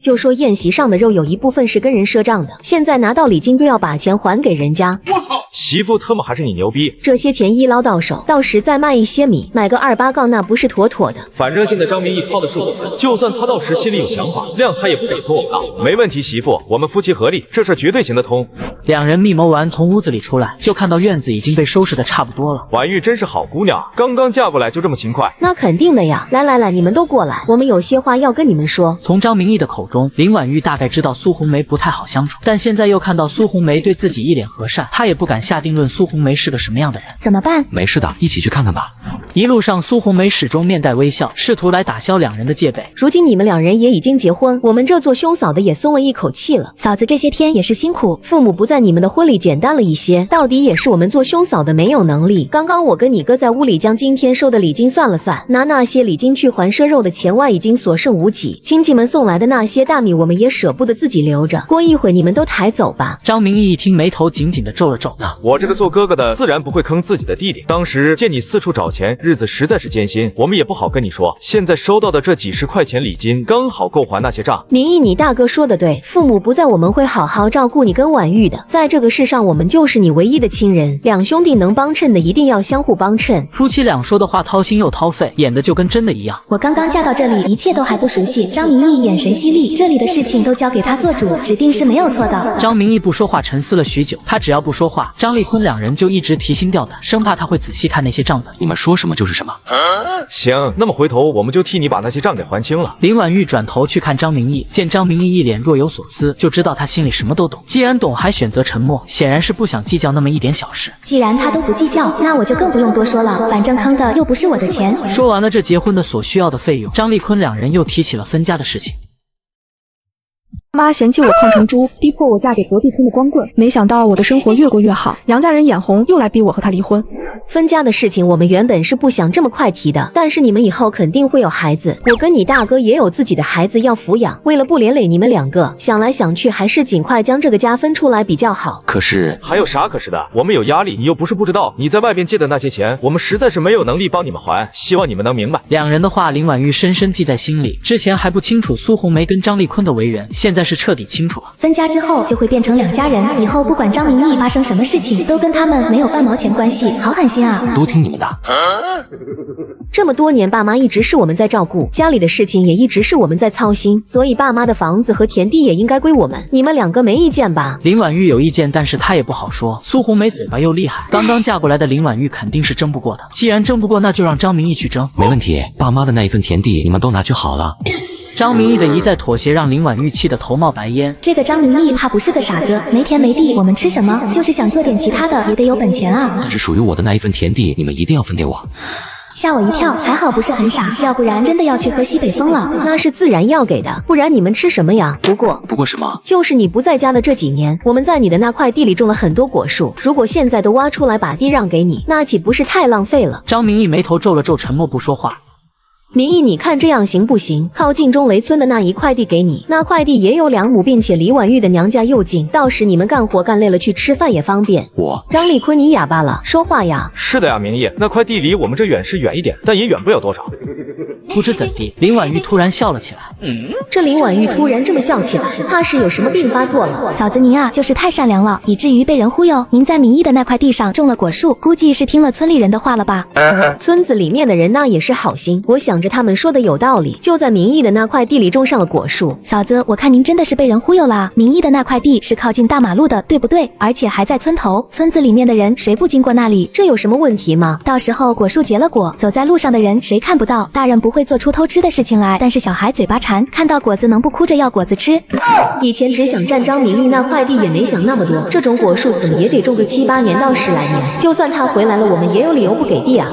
就说宴席上的肉有一部分是跟人赊账的，现在拿到礼金就要把钱还给人家。我操！媳妇特么还是你牛逼！这些钱一捞到手，到时再卖一些米，买个2、8杠，那不是妥妥的？反正现在张明义靠的是我们，就算他到时心里有想法，量他也不敢说我大。没问题，媳妇，我们夫妻合力，这事绝对行得通。两人密谋完，从屋子里出来，就看到院子已经被收拾的差不多了。婉玉真是好姑娘，刚刚嫁过来就这么勤快。那肯定的呀！来，你们都过来，我们有些话要跟你们说。从张明义的口中，林婉玉大概知道苏红梅不太好相处，但现在又看到苏红梅对自己一脸和善，她也不敢下定论苏红梅是个什么样的人。怎么办？没事的，一起去看看吧。一路上，苏红梅始终面带微笑，试图来打消两人的戒备。如今你们两人也已经结婚，我们这做兄嫂的也松了一口气了。嫂子这些天也是辛苦，父母不在，你们的婚礼简单了一些，到底也是我们做兄嫂的没有能力。刚刚我跟你哥在屋里将今天收的礼金算了算，拿那些礼金去还赊肉的钱外，已经所剩无几。亲戚们送来的那些大米，我们也舍不得自己留着，过一会你们都抬走吧。张明义一听，眉头紧紧的皱了皱。我这个做哥哥的自然不会坑自己的弟弟，当时见你四处找钱，日子实在是艰辛，我们也不好跟你说。现在收到的这几10块钱礼金，刚好够还那些账。明义，你大哥说的对，父母不在，我们会好好照顾你跟婉玉的。在这个世上，我们就是你唯一的亲人，两兄弟能帮衬的一定要相互帮衬。夫妻俩说的话掏心又掏肺，演的就跟真的一样。我刚刚嫁到这里，一切都还不熟悉。张明义眼神犀利，这里的事情都交给他做主，指定是没有错的。张明义不说话，沉思了许久。他只要不说话，张丽坤两人就一直提心吊胆，生怕他会仔细看那些账本。你们说什么就是什么。行，那么回头我们就替你把那些账给还清了。林婉玉转头去看张明义，见张明义一脸若有所思，就知道他心里什么都懂。既然懂，还选择沉默，显然是不想计较那么一点小事。既然他都不计较，那我就更不用多说了，反正坑的又不是我的钱。说完了这结婚的所需要的费用，张丽坤两人又提起了分家的事情。妈嫌弃我胖成猪，逼迫我嫁给隔壁村的光棍。没想到我的生活越过越好，娘家人眼红，又来逼我和他离婚。分家的事情我们原本是不想这么快提的，但是你们以后肯定会有孩子，我跟你大哥也有自己的孩子要抚养，为了不连累你们两个，想来想去还是尽快将这个家分出来比较好。可是还有啥可是的？我们有压力，你又不是不知道，你在外边借的那些钱，我们实在是没有能力帮你们还，希望你们能明白。两人的话，林婉玉深深记在心里。之前还不清楚苏红梅跟张丽坤的为人，现在是彻底清楚了。分家之后就会变成两家人，以后不管张明义发生什么事情，都跟他们没有半毛钱关系，好狠心啊！都听你们的。这么多年，爸妈一直是我们在照顾，家里的事情也一直是我们在操心，所以爸妈的房子和田地也应该归我们。你们两个没意见吧？林婉玉有意见，但是她也不好说。苏红梅嘴巴又厉害，刚刚嫁过来的林婉玉肯定是争不过的。既然争不过，那就让张明义去争。没问题，爸妈的那一份田地你们都拿去好了。张明义的一再妥协让林婉玉气得头冒白烟。这个张明义他不是个傻子，没田没地，我们吃什么？就是想做点其他的，也得有本钱啊。但是属于我的那一份田地，你们一定要分给我。吓我一跳，还好不是很傻，要不然真的要去喝西北风了。那是自然要给的，不然你们吃什么呀？不过什么？就是你不在家的这几年，我们在你的那块地里种了很多果树，如果现在都挖出来把地让给你，那岂不是太浪费了？张明义眉头皱了皱，沉默不说话。明义，你看这样行不行？靠近钟雷村的那一块地给你，那块地也有2亩，并且离婉玉的娘家又近，到时你们干活干累了去吃饭也方便。张丽坤，你哑巴了，说话呀！是的呀，明义，那块地离我们这远是远一点，但也远不了多少。不知怎地，林婉玉突然笑了起来。这林婉玉突然这么笑起来，怕是有什么病发作了。嫂子您啊，就是太善良了，以至于被人忽悠。您在明义的那块地上种了果树，估计是听了村里人的话了吧？村子里面的人那也是好心，我想着他们说的有道理，就在明义的那块地里种上了果树。嫂子，我看您真的是被人忽悠啦。明义的那块地是靠近大马路的，对不对？而且还在村头，村子里面的人谁不经过那里？这有什么问题吗？到时候果树结了果，走在路上的人谁看不到？大人不会做出偷吃的事情来，但是小孩嘴巴馋，看到果子能不哭着要果子吃？以前只想占张明义那块地，也没想那么多，这种果树怎么也得种个7、8年到10来年，就算他回来了，我们也有理由不给地啊。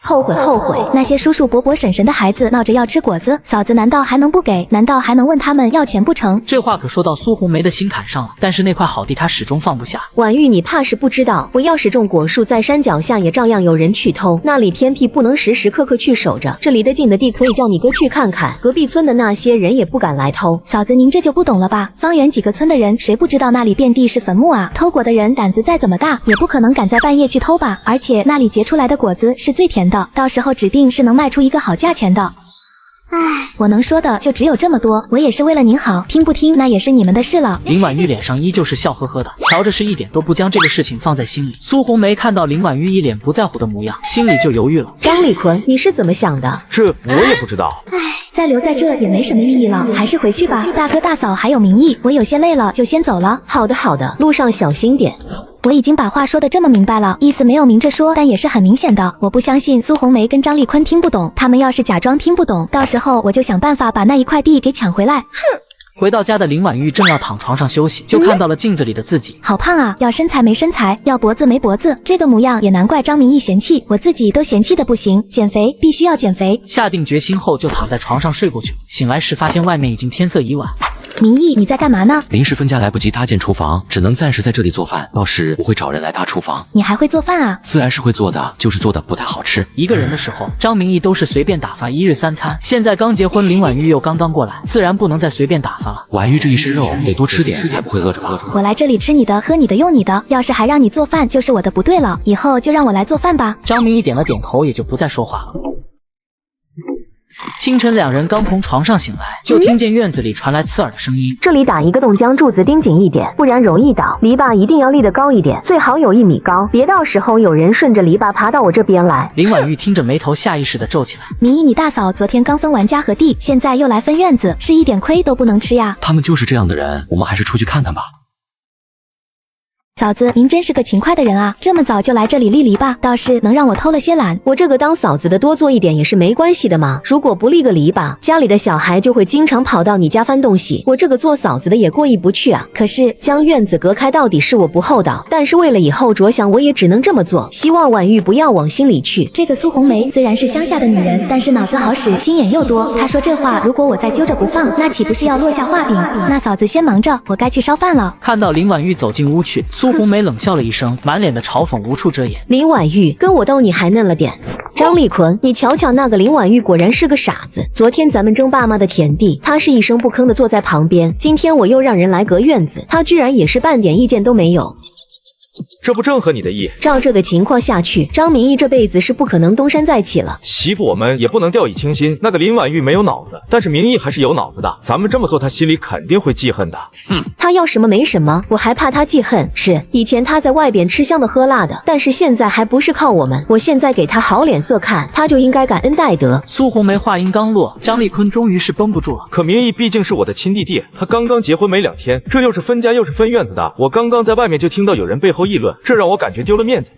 后悔后悔！那些叔叔伯伯婶婶的孩子闹着要吃果子，嫂子难道还能不给？难道还能问他们要钱不成？这话可说到苏红梅的心坎上了，但是那块好地她始终放不下。婉玉，你怕是不知道，我要是种果树在山脚下，也照样有人去偷。那里偏僻，不能时时刻刻去守着。这离得近的地，可以叫你哥去看看。隔壁村的那些人也不敢来偷。嫂子，您这就不懂了吧？方圆几个村的人，谁不知道那里遍地是坟墓啊？偷果的人胆子再怎么大，也不可能赶在半夜去偷吧？而且那里结出来的果子是最甜的，到时候指定是能卖出一个好价钱的。唉，我能说的就只有这么多，我也是为了您好，听不听那也是你们的事了。林婉玉脸上依旧是笑呵呵的，瞧着是一点都不将这个事情放在心里。苏红梅看到林婉玉一脸不在乎的模样，心里就犹豫了。张立坤，你是怎么想的？这我也不知道。再留在这也没什么意义了，还是回去吧。大哥大嫂还有明义，我有些累了，就先走了。好的好的，路上小心点。我已经把话说得这么明白了，意思没有明着说，但也是很明显的。我不相信苏红梅跟张立坤听不懂，他们要是假装听不懂，到时候我就想办法把那一块地给抢回来。哼！回到家的林婉玉正要躺床上休息，就看到了镜子里的自己。好胖啊，要身材没身材，要脖子没脖子，这个模样也难怪张明义嫌弃，我自己都嫌弃的不行。减肥必须要减肥。下定决心后就躺在床上睡过去。醒来时发现外面已经天色已晚。明义，你在干嘛呢？临时分家来不及搭建厨房，只能暂时在这里做饭，到时我会找人来搭厨房。你还会做饭啊？自然是会做的，就是做的不太好吃。一个人的时候，张明义都是随便打发1日3餐，现在刚结婚，林婉玉又刚刚过来，自然不能再随便打发了。婉玉这一身肉，得多吃点才不会饿着吧？我来这里吃你的，喝你的，用你的，要是还让你做饭，就是我的不对了。以后就让我来做饭吧。张明义点了点头，也就不再说话了。清晨，两人刚从床上醒来，就听见院子里传来刺耳的声音。这里打一个洞，将柱子钉紧一点，不然容易倒。篱笆一定要立得高一点，最好有1米高，别到时候有人顺着篱笆爬到我这边来。林婉玉听着，眉头下意识地皱起来。明义，你大嫂昨天刚分完家和地，现在又来分院子，是一点亏都不能吃呀。他们就是这样的人，我们还是出去看看吧。嫂子，您真是个勤快的人啊，这么早就来这里立篱笆，倒是能让我偷了些懒。我这个当嫂子的多做一点也是没关系的嘛。如果不立个篱笆，家里的小孩就会经常跑到你家翻东西，我这个做嫂子的也过意不去啊。可是将院子隔开到底是我不厚道，但是为了以后着想，我也只能这么做。希望婉玉不要往心里去。这个苏红梅虽然是乡下的女人，但是脑子好使，心眼又多。她说这话，如果我再揪着不放，那岂不是要落下话柄？那嫂子先忙着，我该去烧饭了。看到林婉玉走进屋去，苏红梅冷笑了一声，满脸的嘲讽无处遮掩。林婉玉，跟我斗你还嫩了点。张立坤，你瞧瞧那个林婉玉，果然是个傻子。昨天咱们争爸妈的田地，他是一声不吭的坐在旁边，今天我又让人来隔院子，他居然也是半点意见都没有。这不正合你的意？照这个情况下去，张明义这辈子是不可能东山再起了。媳妇，我们也不能掉以轻心。那个林婉玉没有脑子，但是明义还是有脑子的。咱们这么做，他心里肯定会记恨的。他要什么没什么，我还怕他记恨？是以前他在外边吃香的喝辣的，但是现在还不是靠我们。我现在给他好脸色看，他就应该感恩戴德。苏红梅话音刚落，张立坤终于是绷不住了。可明义毕竟是我的亲弟弟，他刚刚结婚没2天，这又是分家又是分院子的。我刚刚在外面就听到有人背后议论，这让我感觉丢了面子。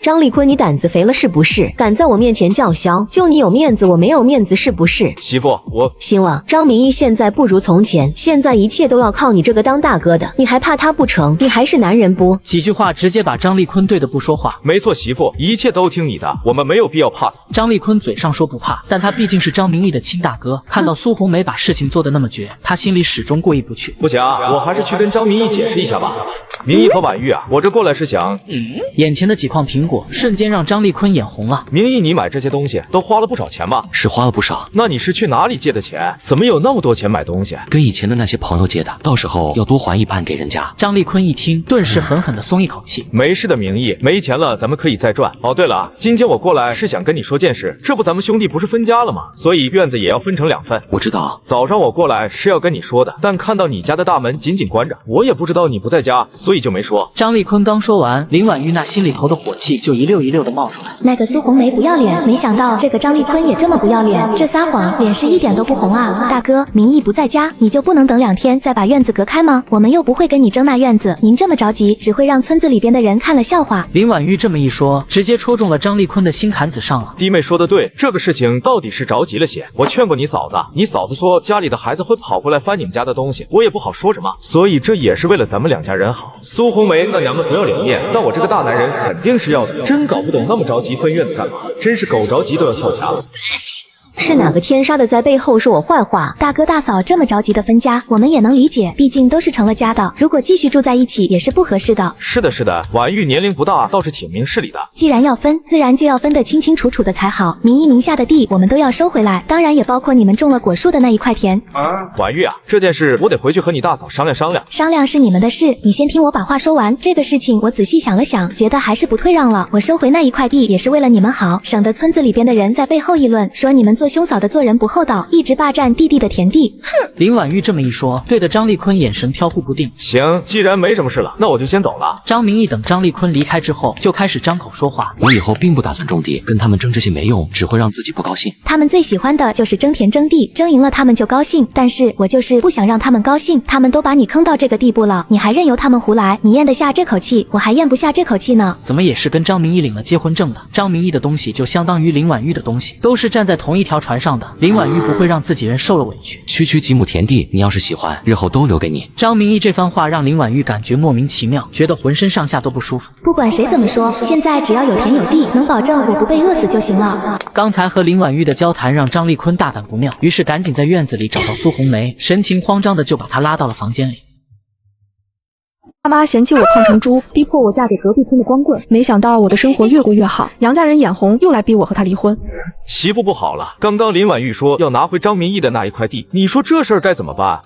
张立坤，你胆子肥了是不是？敢在我面前叫嚣，就你有面子，我没有面子是不是？媳妇，我行了，张明义现在不如从前，现在一切都要靠你这个当大哥的，你还怕他不成？你还是男人不？几句话直接把张立坤对得不说话。没错，媳妇，一切都听你的，我们没有必要怕。张立坤嘴上说不怕，但他毕竟是张明义的亲大哥，看到苏红梅把事情做得那么绝，他心里始终过意不去。不行啊，我还是去跟张明义解释一下吧。明义和婉玉啊，我这过来是想……眼前的几筐苹果瞬间让张立坤眼红了。明义，你买这些东西都花了不少钱吧？是花了不少。那你是去哪里借的钱？怎么有那么多钱买东西？跟以前的那些朋友借的，到时候要多还一半给人家。张立坤一听，顿时狠狠地松一口气。没事的，明义，没钱了咱们可以再赚。哦，对了啊，今天我过来是想跟你说件事，这不咱们兄弟不是分家了吗？所以院子也要分成2份。我知道，早上我过来是要跟你说的，但看到你家的大门紧紧关着，我也不知道你不在家，所以就没说。张立坤刚说完，林婉玉那心里头的火气就一溜一溜的冒出来。那个苏红梅不要脸，没想到这个张立坤也这么不要脸，这撒谎脸是一点都不红啊！大哥，明义不在家，你就不能等2天再把院子隔开吗？我们又不会跟你争那院子，您这么着急，只会让村子里边的人看了笑话。林婉玉这么一说，直接戳中了张立坤的心坎子上了。弟妹说的对，这个事情到底是着急了些。我劝过你嫂子，你嫂子说家里的孩子会跑过来翻你们家的东西，我也不好说什么，所以这也是为了咱们2家人好。苏红梅那娘们不要脸面，但我这个大男人肯定是要的。真搞不懂那么着急分院子干嘛，真是狗着急都要跳墙。是哪个天杀的在背后说我坏话？大哥大嫂这么着急的分家，我们也能理解，毕竟都是成了家的，如果继续住在一起也是不合适的。是的，是的，婉玉年龄不大，倒是挺明事理的。既然要分，自然就要分得清清楚楚的才好。名义名下的地我们都要收回来，当然也包括你们种了果树的那一块田。婉玉啊，这件事我得回去和你大嫂商量商量。商量是你们的事，你先听我把话说完。这个事情我仔细想了想，觉得还是不退让了。我收回那一块地也是为了你们好，省得村子里边的人在背后议论，说你们做兄嫂的做人不厚道，一直霸占弟弟的田地。哼！林婉玉这么一说，对的张立坤眼神飘忽不定。行，既然没什么事了，那我就先走了。张明义等张立坤离开之后，就开始张口说话。我以后并不打算种地，跟他们争这些没用，只会让自己不高兴。他们最喜欢的就是争田争地，争赢了他们就高兴。但是我就是不想让他们高兴，他们都把你坑到这个地步了，你还任由他们胡来，你咽得下这口气，我还咽不下这口气呢。怎么也是跟张明义领了结婚证的？张明义的东西就相当于林婉玉的东西，都是站在同一条船上的。林婉玉不会让自己人受了委屈。区几亩田地，你要是喜欢，日后都留给你。张明义这番话让林婉玉感觉莫名其妙，觉得浑身上下都不舒服。不管谁怎么说，现在只要有田有地，能保证我不被饿死就行了。刚才和林婉玉的交谈让张立坤大感不妙，于是赶紧在院子里找到苏红梅，神情慌张的就把她拉到了房间里。爸妈嫌弃我胖成猪，逼迫我嫁给隔壁村的光棍，没想到我的生活越过越好，杨家人眼红，又来逼我和他离婚。媳妇不好了，刚刚林婉玉说要拿回张明义的那一块地，你说这事儿该怎么办？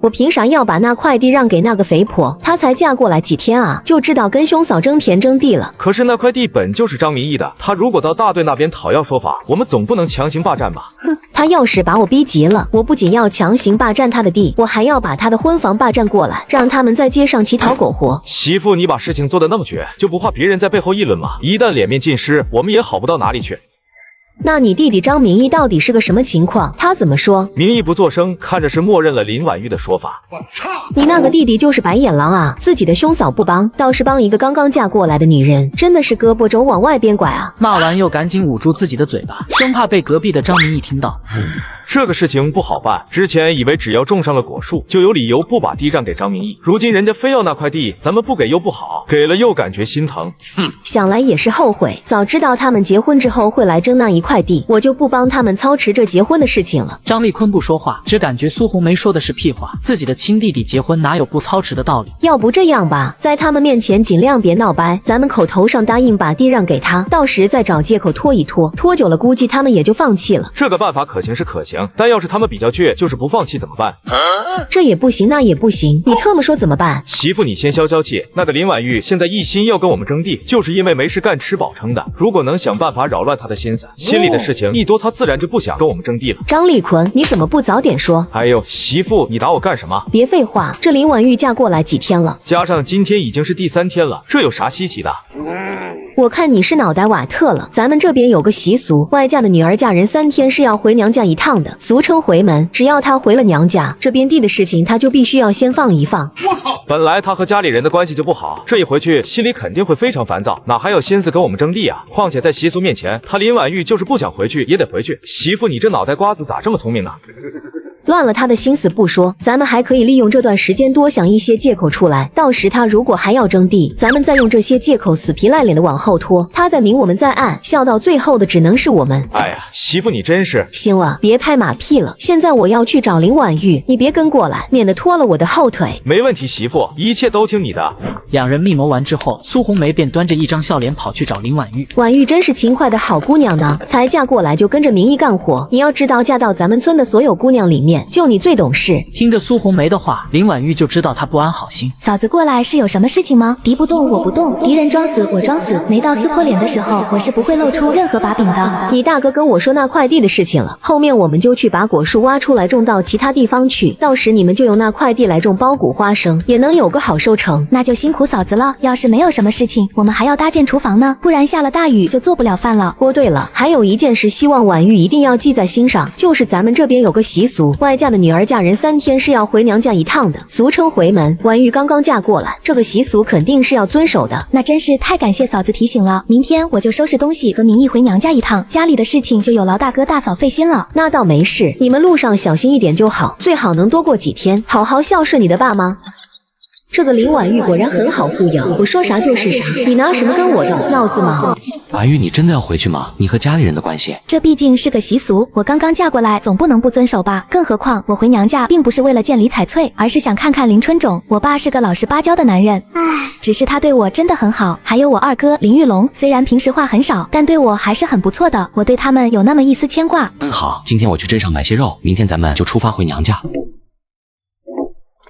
我凭啥要把那块地让给那个肥婆？她才嫁过来几天啊，就知道跟兄嫂争田争地了。可是那块地本就是张明义的，他如果到大队那边讨要说法，我们总不能强行霸占吧？哼，他要是把我逼急了，我不仅要强行霸占他的地，我还要把他的婚房霸占过来，让他们在街上乞讨苟活。媳妇，你把事情做得那么绝，就不怕别人在背后议论吗？一旦脸面尽失，我们也好不到哪里去。那你弟弟张明义到底是个什么情况？他怎么说？明义不作声，看着是默认了林婉玉的说法。我操！你那个弟弟就是白眼狼啊！自己的兄嫂不帮，倒是帮一个刚刚嫁过来的女人，真的是胳膊肘往外边拐啊！骂完又赶紧捂住自己的嘴巴，生怕被隔壁的张明义听到。这个事情不好办，之前以为只要种上了果树，就有理由不把地让给张明义，如今人家非要那块地，咱们不给又不好，给了又感觉心疼。想来也是后悔，早知道他们结婚之后会来争那一块地，我就不帮他们操持这结婚的事情了。张立坤不说话，只感觉苏红梅说的是屁话，自己的亲弟弟结婚哪有不操持的道理？要不这样吧，在他们面前尽量别闹掰，咱们口头上答应把地让给他，到时再找借口拖一拖，拖久了估计他们也就放弃了。这个办法可行是可行，但要是他们比较倔，就是不放弃怎么办？这也不行，那也不行，你特么说怎么办？媳妇，你先消消气。那个林婉玉现在一心要跟我们争地，就是因为没事干吃饱撑的。如果能想办法扰乱她的心思，心里的事情一多，她自然就不想跟我们争地了。张立坤，你怎么不早点说？哎呦，媳妇，你打我干什么？别废话，这林婉玉嫁过来几天了？加上今天已经是第3天了，这有啥稀奇的？我看你是脑袋瓦特了。咱们这边有个习俗，外嫁的女儿嫁人3天是要回娘家一趟的，俗称回门。只要她回了娘家，这边地的事情她就必须要先放一放。我操！本来她和家里人的关系就不好，这一回去心里肯定会非常烦躁，哪还有心思跟我们争地啊？况且在习俗面前，她林婉玉就是不想回去也得回去。媳妇，你这脑袋瓜子咋这么聪明呢？乱了他的心思不说，咱们还可以利用这段时间多想一些借口出来。到时他如果还要争地，咱们再用这些借口死皮赖脸的往后拖，他在明我们在暗，笑到最后的只能是我们。哎呀，媳妇你真是……行了，别拍马屁了。现在我要去找林婉玉，你别跟过来，免得拖了我的后腿。没问题，媳妇，一切都听你的。两人密谋完之后，苏红梅便端着一张笑脸跑去找林婉玉。婉玉真是勤快的好姑娘呢，才嫁过来就跟着明义干活。你要知道，嫁到咱们村的所有姑娘里面，面，就你最懂事。听着苏红梅的话，林婉玉就知道她不安好心。嫂子过来是有什么事情吗？敌不动我不动，敌人装死我装死，没到撕破脸的时候，我是不会露出任何把柄的。你大哥跟我说那快递的事情了，后面我们就去把果树挖出来种到其他地方去，到时你们就用那快递来种苞谷花生，也能有个好收成。那就辛苦嫂子了，要是没有什么事情，我们还要搭建厨房呢，不然下了大雨就做不了饭了。哦对了，还有一件事希望婉玉一定要记在心上，就是咱们这边有个习俗，外嫁的女儿嫁人3天是要回娘家一趟的，俗称回门。婉玉刚刚嫁过来，这个习俗肯定是要遵守的。那真是太感谢嫂子提醒了，明天我就收拾东西和明义回娘家一趟，家里的事情就有劳大哥大嫂费心了。那倒没事，你们路上小心一点就好，最好能多过几天，好好孝顺你的爸妈。这个林婉玉果然很好忽悠，我说啥就是啥，你拿什么跟我斗？闹子吗？婉玉，你真的要回去吗？你和家里人的关系？这毕竟是个习俗，我刚刚嫁过来，总不能不遵守吧？更何况我回娘家并不是为了见李彩翠，而是想看看林春种。我爸是个老实巴交的男人，只是他对我真的很好。还有我二哥林玉龙，虽然平时话很少，但对我还是很不错的。我对他们有那么一丝牵挂。好，今天我去镇上买些肉，明天咱们就出发回娘家。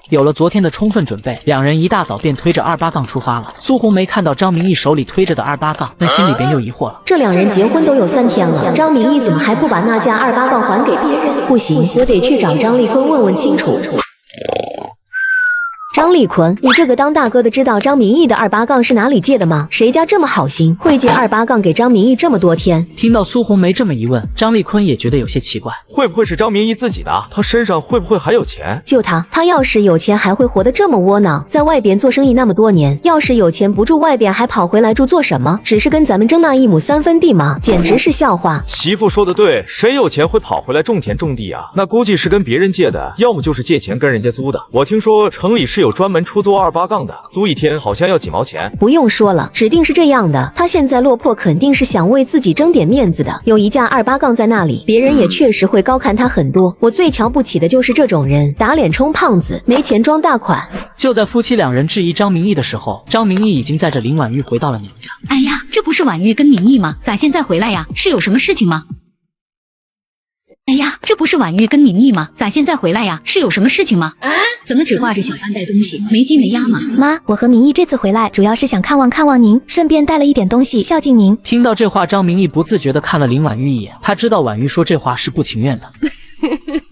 有了昨天的充分准备，两人一大早便推着28杠出发了。苏红梅看到张明义手里推着的28杠，那心里边又疑惑了。这两人结婚都有3天了，张明义怎么还不把那架28杠还给别人？不行，我得去找张立坤问问清楚。张立坤，你这个当大哥的知道张明义的28杠是哪里借的吗？谁家这么好心，会借28杠给张明义这么多天？听到苏红梅这么一问，张立坤也觉得有些奇怪，会不会是张明义自己的？他身上会不会还有钱？就他要是有钱还会活得这么窝囊，在外边做生意那么多年，要是有钱不住外边还跑回来住做什么？只是跟咱们争那1亩3分地吗？简直是笑话。媳妇说的对，谁有钱会跑回来种田种地啊？那估计是跟别人借的，要么就是借钱跟人家租的。我听说城里是有专门出租28杠的，租一天好像要几毛钱。不用说了，指定是这样的。他现在落魄，肯定是想为自己争点面子的。有一架28杠在那里，别人也确实会高看他很多。我最瞧不起的就是这种人，打脸充胖子，没钱装大款。就在夫妻两人质疑张明义的时候，张明义已经载着林婉玉回到了娘家。哎呀，这不是婉玉跟明义吗？咋现在回来呀？是有什么事情吗？哎呀，这不是婉玉跟明义吗？咋现在回来呀？是有什么事情吗？怎么只挂着小贩带东西，没鸡没鸭吗？妈，我和明义这次回来主要是想看望您，顺便带了一点东西孝敬您。听到这话，张明义不自觉地看了林婉玉一眼，他知道婉玉说这话是不情愿的。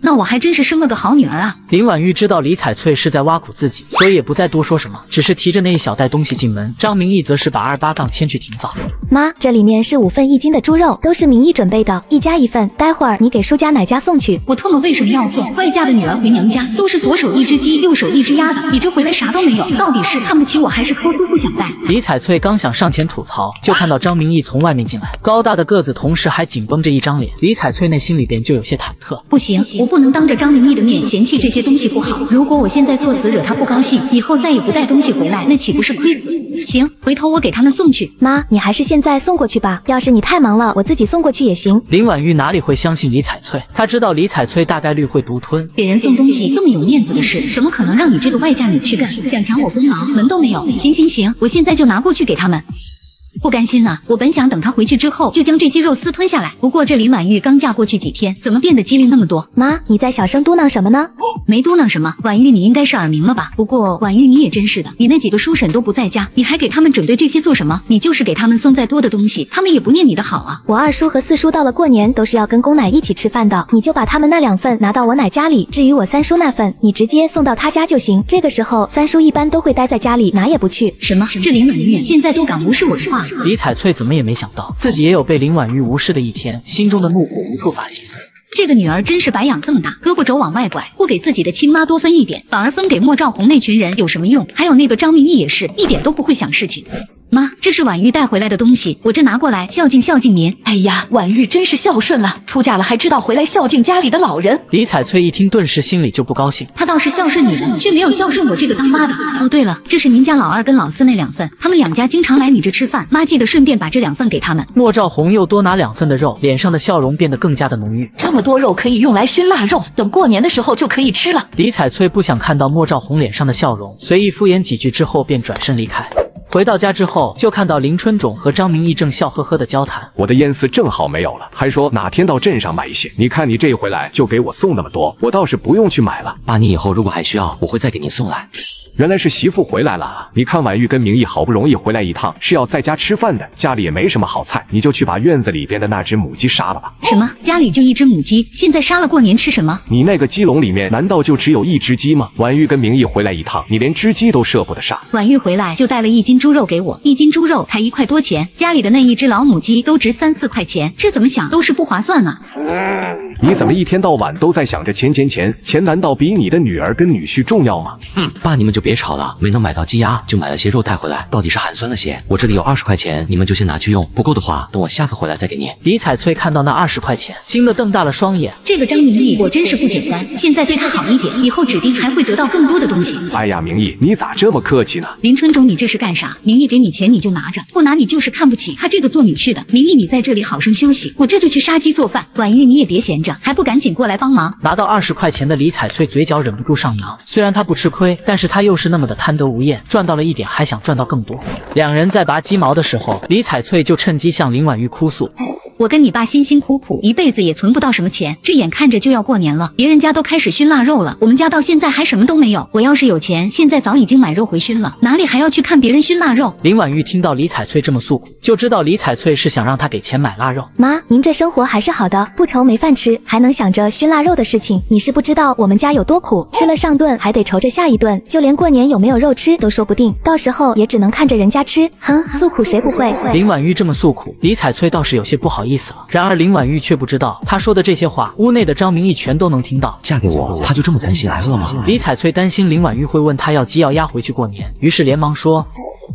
那我还真是生了个好女儿啊！林婉玉知道李彩翠是在挖苦自己，所以也不再多说什么，只是提着那一小袋东西进门。张明义则是把28杠牵去停放。妈，这里面是5份1斤的猪肉，都是明义准备的，1家1份，待会儿你给舒家奶家送去。我特么为什么要送？外嫁的女儿回娘家都是左手1只鸡，右手1只鸭的，你这回来啥都没有，到底是看不起我还是抠搜不想带？李彩翠刚想上前吐槽，就看到张明义从外面进来，高大的个子，同时还紧绷着一张脸。李彩翠内心里边就有些忐忑。不行，我不能当着张明义的面嫌弃这些东西不好。如果我现在作死惹他不高兴，以后再也不带东西回来，那岂不是亏死？行，回头我给他们送去。妈，你还是现在送过去吧，要是你太忙了，我自己送过去也行。林婉玉哪里会相信李彩翠？她知道李彩翠大概率会独吞。给人送东西这么有面子的事，怎么可能让你这个外嫁女去干？想抢我功劳，门都没有。行，我现在就拿过去给他们。不甘心啊！我本想等她回去之后就将这些肉私吞下来，不过这林婉玉刚嫁过去几天，怎么变得机灵那么多？妈，你在小声嘟囔什么呢？没嘟囔什么，婉玉你应该是耳鸣了吧？不过婉玉你也真是的，你那几个叔婶都不在家，你还给他们准备这些做什么？你就是给他们送再多的东西，他们也不念你的好啊。我2叔和4叔到了过年都是要跟公奶一起吃饭的，你就把他们那2份拿到我奶家里，至于我3叔那份，你直接送到他家就行。这个时候3叔一般都会待在家里，哪也不去。什么？这林婉玉现在都敢无视我的话了？李彩翠怎么也没想到自己也有被林婉玉无视的一天，心中的怒火无处发泄。这个女儿真是白养这么大，胳膊肘往外拐，不给自己的亲妈多分一点，反而分给莫兆红那群人有什么用？还有那个张明义也是，一点都不会想事情。妈，这是婉玉带回来的东西，我这拿过来孝敬您。哎呀，婉玉真是孝顺了，出嫁了还知道回来孝敬家里的老人。李彩翠一听，顿时心里就不高兴。她倒是孝顺你们，却没有孝顺我这个当妈的。哦，对了，这是您家老2跟老4那2份，他们2家经常来你这吃饭，妈记得顺便把这2份给他们。莫兆红又多拿2份的肉，脸上的笑容变得更加的浓郁。这么多肉可以用来熏腊肉，等过年的时候就可以吃了。李彩翠不想看到莫兆红脸上的笑容，随意敷衍几句之后便转身离开。回到家之后，就看到林春种和张明义正笑呵呵的交谈。我的烟丝正好没有了，还说哪天到镇上买一些。你看你这一回来就给我送那么多，我倒是不用去买了。爸，你以后如果还需要，我会再给您送来。原来是媳妇回来了啊！你看婉玉跟明义好不容易回来一趟，是要在家吃饭的，家里也没什么好菜，你就去把院子里边的那只母鸡杀了吧。什么？家里就一只母鸡，现在杀了过年吃什么？你那个鸡笼里面难道就只有一只鸡吗？婉玉跟明义回来一趟，你连只鸡都舍不得杀。婉玉回来就带了1斤猪肉给我，1斤猪肉才1块多钱，家里的那一只老母鸡都值3、4块钱，这怎么想都是不划算啊！你怎么一天到晚都在想着钱？钱难道比你的女儿跟女婿重要吗？爸，你们就别吵了，没能买到鸡鸭，就买了些肉带回来，到底是寒酸了些。我这里有20块钱，你们就先拿去用，不够的话，等我下次回来再给你。李彩翠看到那20块钱，惊得瞪大了双眼。这个张明义果真是不简单，现在对他好一点，以后指定还会得到更多的东西。哎呀，明义，你咋这么客气呢？林春种，你这是干啥？明义给你钱你就拿着，不拿你就是看不起他这个做女婿的。明义，你在这里好生休息，我这就去杀鸡做饭。婉玉，你也别闲着，还不赶紧过来帮忙？拿到20块钱的李彩翠嘴角忍不住上扬，虽然她不吃亏，但是她又是那么的贪得无厌，赚到了一点还想赚到更多。两人在拔鸡毛的时候，李彩翠就趁机向林婉玉哭诉。我跟你爸辛辛苦苦一辈子也存不到什么钱，这眼看着就要过年了，别人家都开始熏腊肉了，我们家到现在还什么都没有。我要是有钱，现在早已经买肉回熏了，哪里还要去看别人熏腊肉？林婉玉听到李彩翠这么诉苦，就知道李彩翠是想让她给钱买腊肉。妈，您这生活还是好的，不愁没饭吃，还能想着熏腊肉的事情。你是不知道我们家有多苦，吃了上顿还得愁着下一顿，就连过年有没有肉吃都说不定，到时候也只能看着人家吃。哼，诉苦谁不会？林婉玉这么诉苦，李彩翠倒是有些不好意思了。然而林婉玉却不知道，她说的这些话，屋内的张明义全都能听到。嫁给我，她就这么担心挨饿吗？李彩翠担心林婉玉会问她要鸡要鸭回去过年，于是连忙说。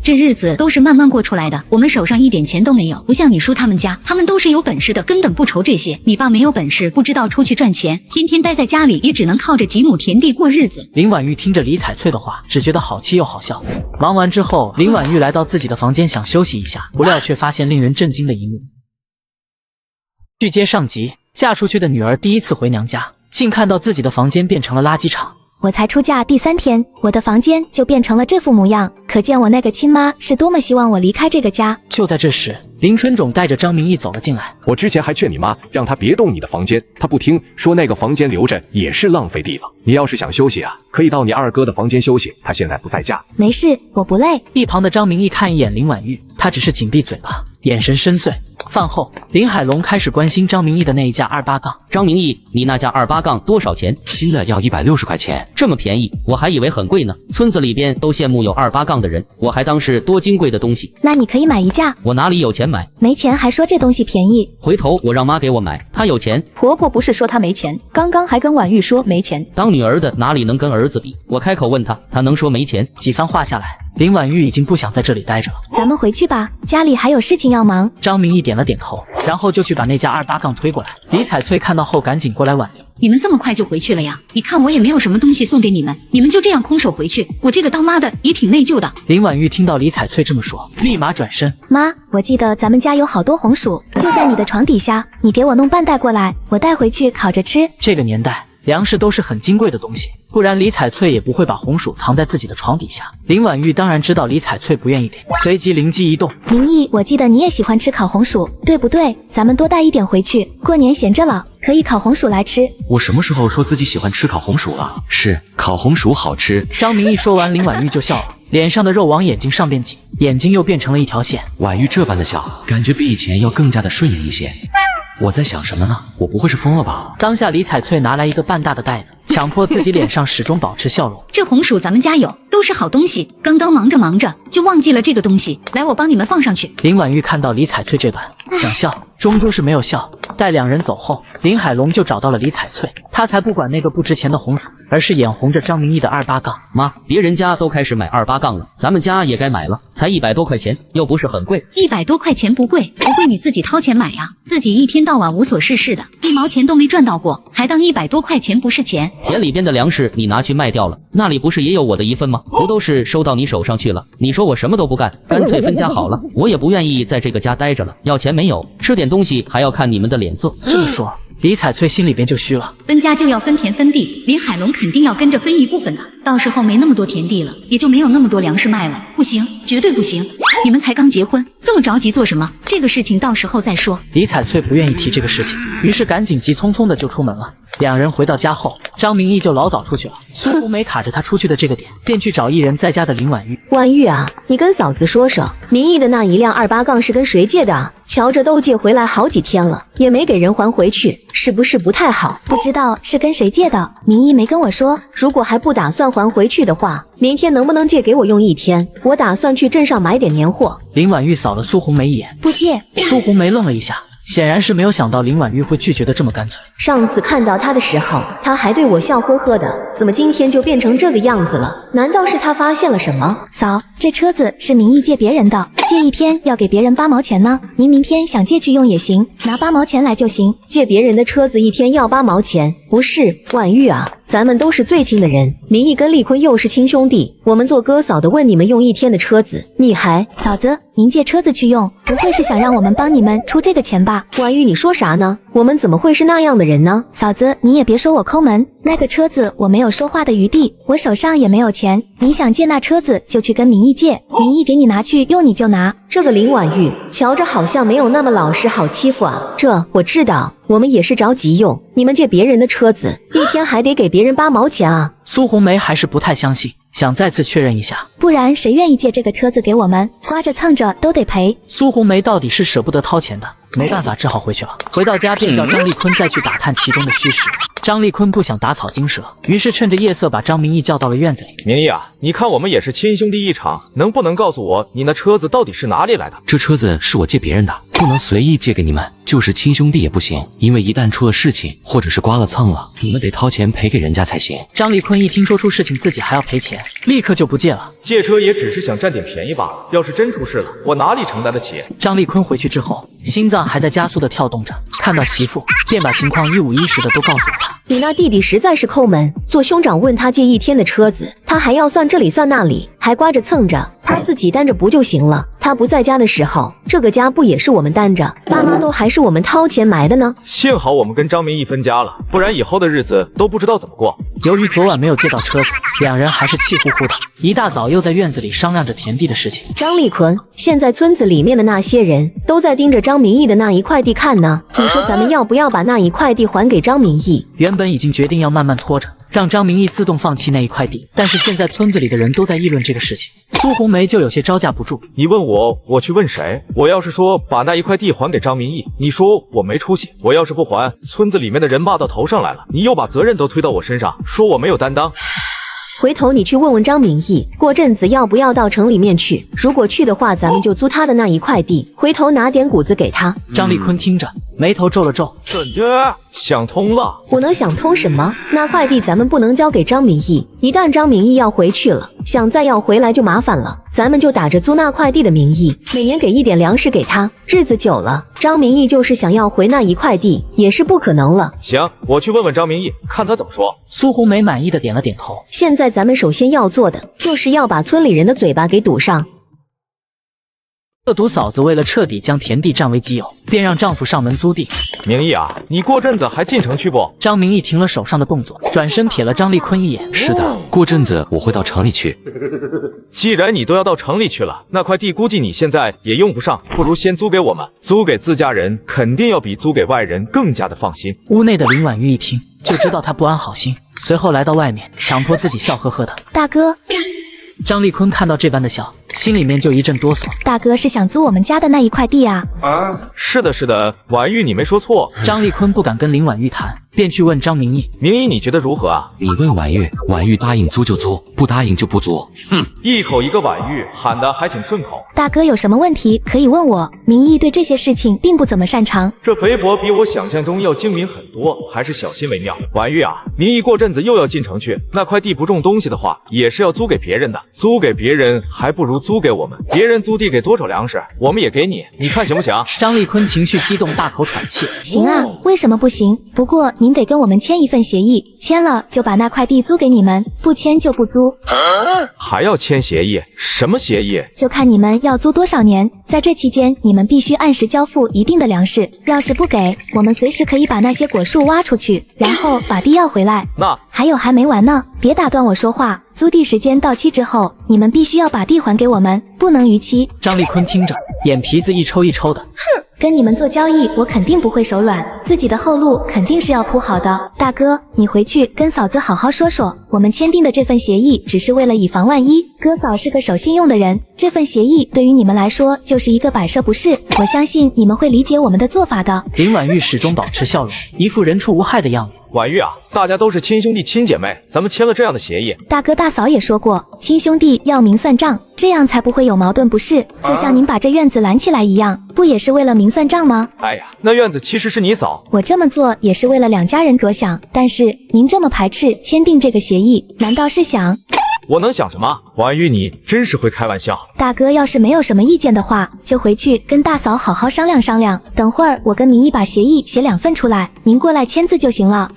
这日子都是慢慢过出来的，我们手上一点钱都没有，不像你叔他们家，他们都是有本事的，根本不愁这些。你爸没有本事，不知道出去赚钱，天天待在家里，也只能靠着几亩田地过日子。林婉玉听着李彩翠的话，只觉得好气又好笑。忙完之后，林婉玉来到自己的房间想休息一下，不料却发现令人震惊的一幕。续接上集，嫁出去的女儿第一次回娘家，竟看到自己的房间变成了垃圾场。我才出嫁第3天，我的房间就变成了这副模样，可见我那个亲妈是多么希望我离开这个家。就在这时，林春种带着张明义走了进来。我之前还劝你妈让她别动你的房间，她不听，说那个房间留着也是浪费地方。你要是想休息啊，可以到你二哥的房间休息，他现在不在家。没事，我不累。一旁的张明义看一眼林婉玉，他只是紧闭嘴巴，眼神深邃。饭后，林海龙开始关心张明义的那一架28杠。张明义，你那架28杠多少钱？新的要160块钱，这么便宜，我还以为很贵呢。村子里边都羡慕有28杠的人，我还当是多金贵的东西。那你可以买一架。我哪里有钱买？没钱还说这东西便宜？回头我让妈给我买，她有钱。婆婆不是说她没钱，刚刚还跟婉玉说没钱。当女儿的哪里能跟儿子比？我开口问她，她能说没钱？几番话下来，林婉玉已经不想在这里待着了。咱们回去吧，家里还有事情要忙。张明义点了点头，然后就去把那架28杠推过来。李彩翠看到后赶紧过来挽留。你们这么快就回去了呀？你看我也没有什么东西送给你们，你们就这样空手回去，我这个当妈的也挺内疚的。林婉玉听到李彩翠这么说，立马转身。妈，我记得咱们家有好多红薯，就在你的床底下，你给我弄半袋过来，我带回去烤着吃。这个年代，粮食都是很金贵的东西，不然李彩翠也不会把红薯藏在自己的床底下。林婉玉当然知道李彩翠不愿意给，随即灵机一动。明义，我记得你也喜欢吃烤红薯，对不对？咱们多带一点回去，过年闲着了，可以烤红薯来吃。我什么时候说自己喜欢吃烤红薯了？是，烤红薯好吃。张明义说完，林婉玉就笑了，脸上的肉往眼睛上边挤，眼睛又变成了一条线。婉玉这般的笑，感觉比以前要更加的顺眼一些。我在想什么呢？我不会是疯了吧？当下李彩翠拿来一个半大的袋子，强迫自己脸上始终保持笑容。这红薯咱们家有，都是好东西，刚刚忙着就忘记了这个东西，来，我帮你们放上去。林婉玉看到李彩翠这般，想笑，终究是没有笑。待两人走后，林海龙就找到了李彩翠，他才不管那个不值钱的红薯，而是眼红着张明义的28杠。妈，别人家都开始买28杠了，咱们家也该买了，才100多块钱，又不是很贵。100多块钱不贵，不贵你自己掏钱买呀，自己一天到晚无所事事的，1毛钱都没赚到过，还当100多块钱不是钱？田里边的粮食你拿去卖掉了，那里不是也有我的一份吗？不都是收到你手上去了？你说我什么都不干，干脆分家好了，我也不愿意在这个家待着了。要钱没有，吃点东西还要看你们的脸色。这么说，李彩翠心里边就虚了。分家就要分田分地，林海龙肯定要跟着分一部分的，到时候没那么多田地了，也就没有那么多粮食卖了。不行，绝对不行！你们才刚结婚，这么着急做什么？这个事情到时候再说。李彩翠不愿意提这个事情，于是赶紧急匆匆的就出门了。两人回到家后，张明义就老早出去了。苏红梅卡着他出去的这个点，便去找一人在家的林婉玉。婉玉啊，你跟嫂子说说，明义的那一辆28杠是跟谁借的啊？瞧着都借回来好几天了，也没给人还回去，是不是不太好？不知道是跟谁借的，明义没跟我说。如果还不打算还回去的话，明天能不能借给我用1天？我打算去镇上买点年货。林婉玉扫了苏红梅一眼，不借。苏红梅愣了一下，显然是没有想到林婉玉会拒绝的这么干脆。上次看到他的时候，他还对我笑呵呵的，怎么今天就变成这个样子了？难道是他发现了什么？嫂，这车子是明义借别人的，借1天要给别人8毛钱呢。您明天想借去用也行，拿8毛钱来就行。借别人的车子1天要8毛钱？不是，婉玉啊，咱们都是最亲的人，明义跟丽坤又是亲兄弟，我们做哥嫂的问你们用1天的车子，你还……嫂子，您借车子去用，不会是想让我们帮你们出这个钱吧？婉玉，你说啥呢？我们怎么会是那样的人呢？嫂子，你也别说我抠门，那个车子我没有说话的余地，我手上也没有钱，你想借那车子就去跟明义借，明义给你拿去用你就拿。这个林婉玉瞧着好像没有那么老实好欺负啊。这我知道，我们也是着急用，你们借别人的车子1天还得给别人8毛钱啊。苏红梅还是不太相信，想再次确认一下，不然谁愿意借这个车子给我们？刮着蹭着都得赔。苏红梅到底是舍不得掏钱的，没办法，只好回去了。回到家便叫张立坤再去打探其中的虚实。张立坤不想打草惊蛇，于是趁着夜色把张明义叫到了院子里。明义啊，你看我们也是亲兄弟一场，能不能告诉我你那车子到底是哪里来的？这车子是我借别人的，不能随意借给你们，就是亲兄弟也不行，因为一旦出了事情，或者是刮了蹭了，你们得掏钱赔给人家才行。张立坤一听说出事情自己还要赔钱，立刻就不借了。借车也只是想占点便宜罢了，要是真出事了，我哪里承担得起？张立坤回去之后，心脏还在加速的跳动着，看到媳妇便把情况一五一十的都告诉了他。你那弟弟实在是抠门，做兄长问他借1天的车子，他还要算这里算那里，还刮着蹭着，他自己担着不就行了？他不在家的时候，这个家不也是我们担着，爸妈都还是我们掏钱埋的呢。幸好我们跟张明义分家了，不然以后的日子都不知道怎么过。由于昨晚没有借到车子，两人还是气呼呼的，一大早又在院子里商量着田地的事情。张立坤，现在村子里面的那些人都在盯着张明义的那一块地看呢，你说咱们要不要把那一块地还给张明义？原本已经决定要慢慢拖着，让张明义自动放弃那一块地，但是现在村子里的人都在议论这个事情，苏红梅就有些招架不住。你问我，我去问谁？我要是说把那一块地还给张明义，你说我没出息；我要是不还，村子里面的人骂到头上来了，你又把责任都推到我身上，说我没有担当。回头你去问问张明义，过阵子要不要到城里面去？如果去的话，咱们就租他的那一块地，回头拿点谷子给他。张立坤听着，眉头皱了皱，怎的？想通了？我能想通什么？那块地咱们不能交给张明义，一旦张明义要回去了，想再要回来就麻烦了。咱们就打着租那块地的名义，每年给一点粮食给他，日子久了，张明义就是想要回那一块地，也是不可能了。行，我去问问张明义，看他怎么说。苏红梅满意的点了点头。现在咱们首先要做的，就是要把村里人的嘴巴给堵上。恶毒嫂子为了彻底将田地占为己有，便让丈夫上门租地。明义啊，你过阵子还进城去不？张明义停了手上的动作，转身瞥了张立坤一眼。是的，过阵子我会到城里去。既然你都要到城里去了，那块地估计你现在也用不上，不如先租给我们。租给自家人肯定要比租给外人更加的放心。屋内的林婉玉一听就知道他不安好心，随后来到外面，强迫自己笑呵呵的。大哥。张立坤看到这般的笑，心里面就一阵哆嗦。大哥是想租我们家的那一块地啊？是的，是的，婉玉你没说错。张立坤不敢跟林婉玉谈，便去问张明义。明义你觉得如何啊？你问婉玉，婉玉答应租就租，不答应就不租。哼，一口一个婉玉，喊得还挺顺口。大哥有什么问题可以问我，明义对这些事情并不怎么擅长。这肥婆比我想象中要精明很多，还是小心为妙。婉玉啊，明义过阵子又要进城去，那块地不种东西的话，也是要租给别人的。租给别人还不如租给我们，别人租地给多少粮食，我们也给你，你看行不行？张立坤情绪激动，大口喘气。行啊，为什么不行？不过您得跟我们签一份协议，签了就把那块地租给你们，不签就不租。还要签协议？什么协议？就看你们要租多少年，在这期间你们必须按时交付一定的粮食，要是不给，我们随时可以把那些果树挖出去，然后把地要回来。那还有还没完呢，别打断我说话。租地时间到期之后，你们必须要把地还给我们，不能逾期。张立坤听着，眼皮子一抽一抽的。哼，跟你们做交易，我肯定不会手软，自己的后路肯定是要铺好的。大哥，你回去跟嫂子好好说说，我们签订的这份协议只是为了以防万一。哥嫂是个守信用的人，这份协议对于你们来说就是一个摆设不是，我相信你们会理解我们的做法的。林婉玉始终保持笑容，一副人畜无害的样子。婉玉啊，大家都是亲兄弟亲姐妹，咱们签了这样的协议。大哥大嫂也说过，亲兄弟要明算账，这样才不会有矛盾不是？就像您把这院子拦起来一样，不也是为了明算账吗？哎呀，那院子其实是你嫂。我这么做也是为了两家人着想，但是您这么排斥签订这个协议，难道是想……我能想什么？婉玉你真是会开玩笑。大哥要是没有什么意见的话，就回去跟大嫂好好商量商量，等会儿我跟明义把协议写2份出来，您过来签字就行了。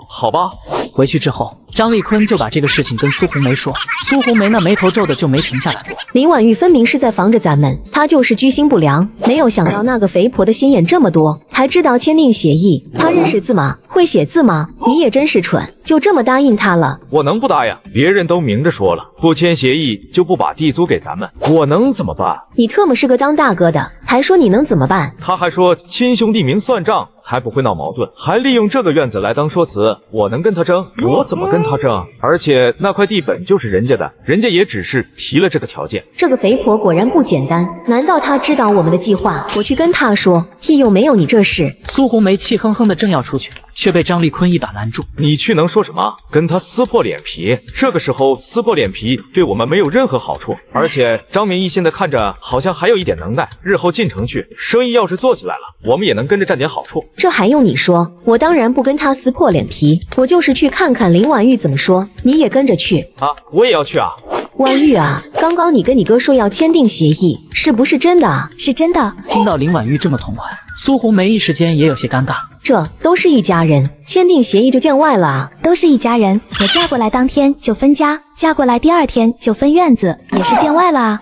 好吧。回去之后，张立坤就把这个事情跟苏红梅说，苏红梅那眉头皱的就没停下来过。林婉玉分明是在防着咱们，她就是居心不良，没有想到那个肥婆的心眼这么多，还知道签订协议。她认识字吗？会写字吗？你也真是蠢，就这么答应她了。我能不答应？别人都明着说了，不签协议就不把地租给咱们，我能怎么办？你特么是个当大哥的，还说你能怎么办？他还说亲兄弟明算账，还不会闹矛盾，还利用这个院子来当说辞。我能跟他争？我怎么跟他争？而且那块地本就是人家的，人家也只是提了这个条件。这个肥婆果然不简单，难道她知道我们的计划？我去跟她说，屁用没有你这事。苏红梅气哼哼的正要出去，却被张立坤一把拦住。你去能说什么？跟他撕破脸皮？这个时候撕破脸皮对我们没有任何好处。而且张明义现在看着好像还有一点能耐，日后进城去，生意要是做起来了，我们也能跟着占点好处。这还用你说？我当然不跟他撕破脸皮，我就是去看看林婉玉怎么说。你也跟着去啊？我也要去啊。婉玉啊，刚刚你跟你哥说要签订协议，是不是真的啊？是真的。听到林婉玉这么痛快，苏红梅一时间也有些尴尬。这都是一家人，签订协议就见外了啊？都是一家人，我嫁过来当天就分家，嫁过来第2天就分院子，也是见外了啊。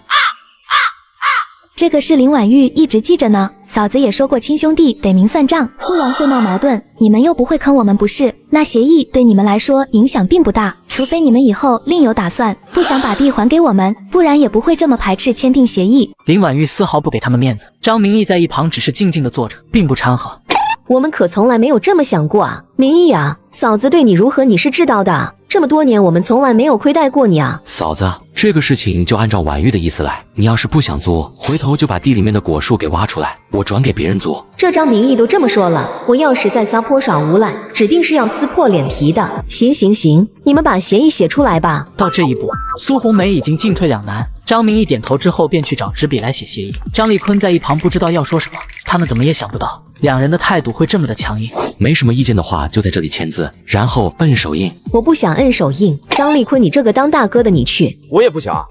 这个是林婉玉一直记着呢，嫂子也说过亲兄弟得明算账，不然会闹矛盾。你们又不会坑我们不是？那协议对你们来说影响并不大，除非你们以后另有打算，不想把地还给我们，不然也不会这么排斥签订协议。林婉玉丝毫不给他们面子，张明义在一旁只是静静的坐着，并不掺和。我们可从来没有这么想过啊，明义啊，嫂子对你如何你是知道的啊，这么多年我们从来没有亏待过你啊。嫂子，这个事情就按照婉玉的意思来，你要是不想做，回头就把地里面的果树给挖出来，我转给别人做。这张明义都这么说了，我要是再撒泼耍无赖，指定是要撕破脸皮的。行，你们把协议写出来吧。到这一步，苏红梅已经进退两难。张明义点头之后，便去找纸笔来写协议。张立坤在一旁不知道要说什么，他们怎么也想不到两人的态度会这么的强硬。没什么意见的话，就在这里签字，然后摁手印。我不想摁手印，张立坤，你这个当大哥的你去。我也不想。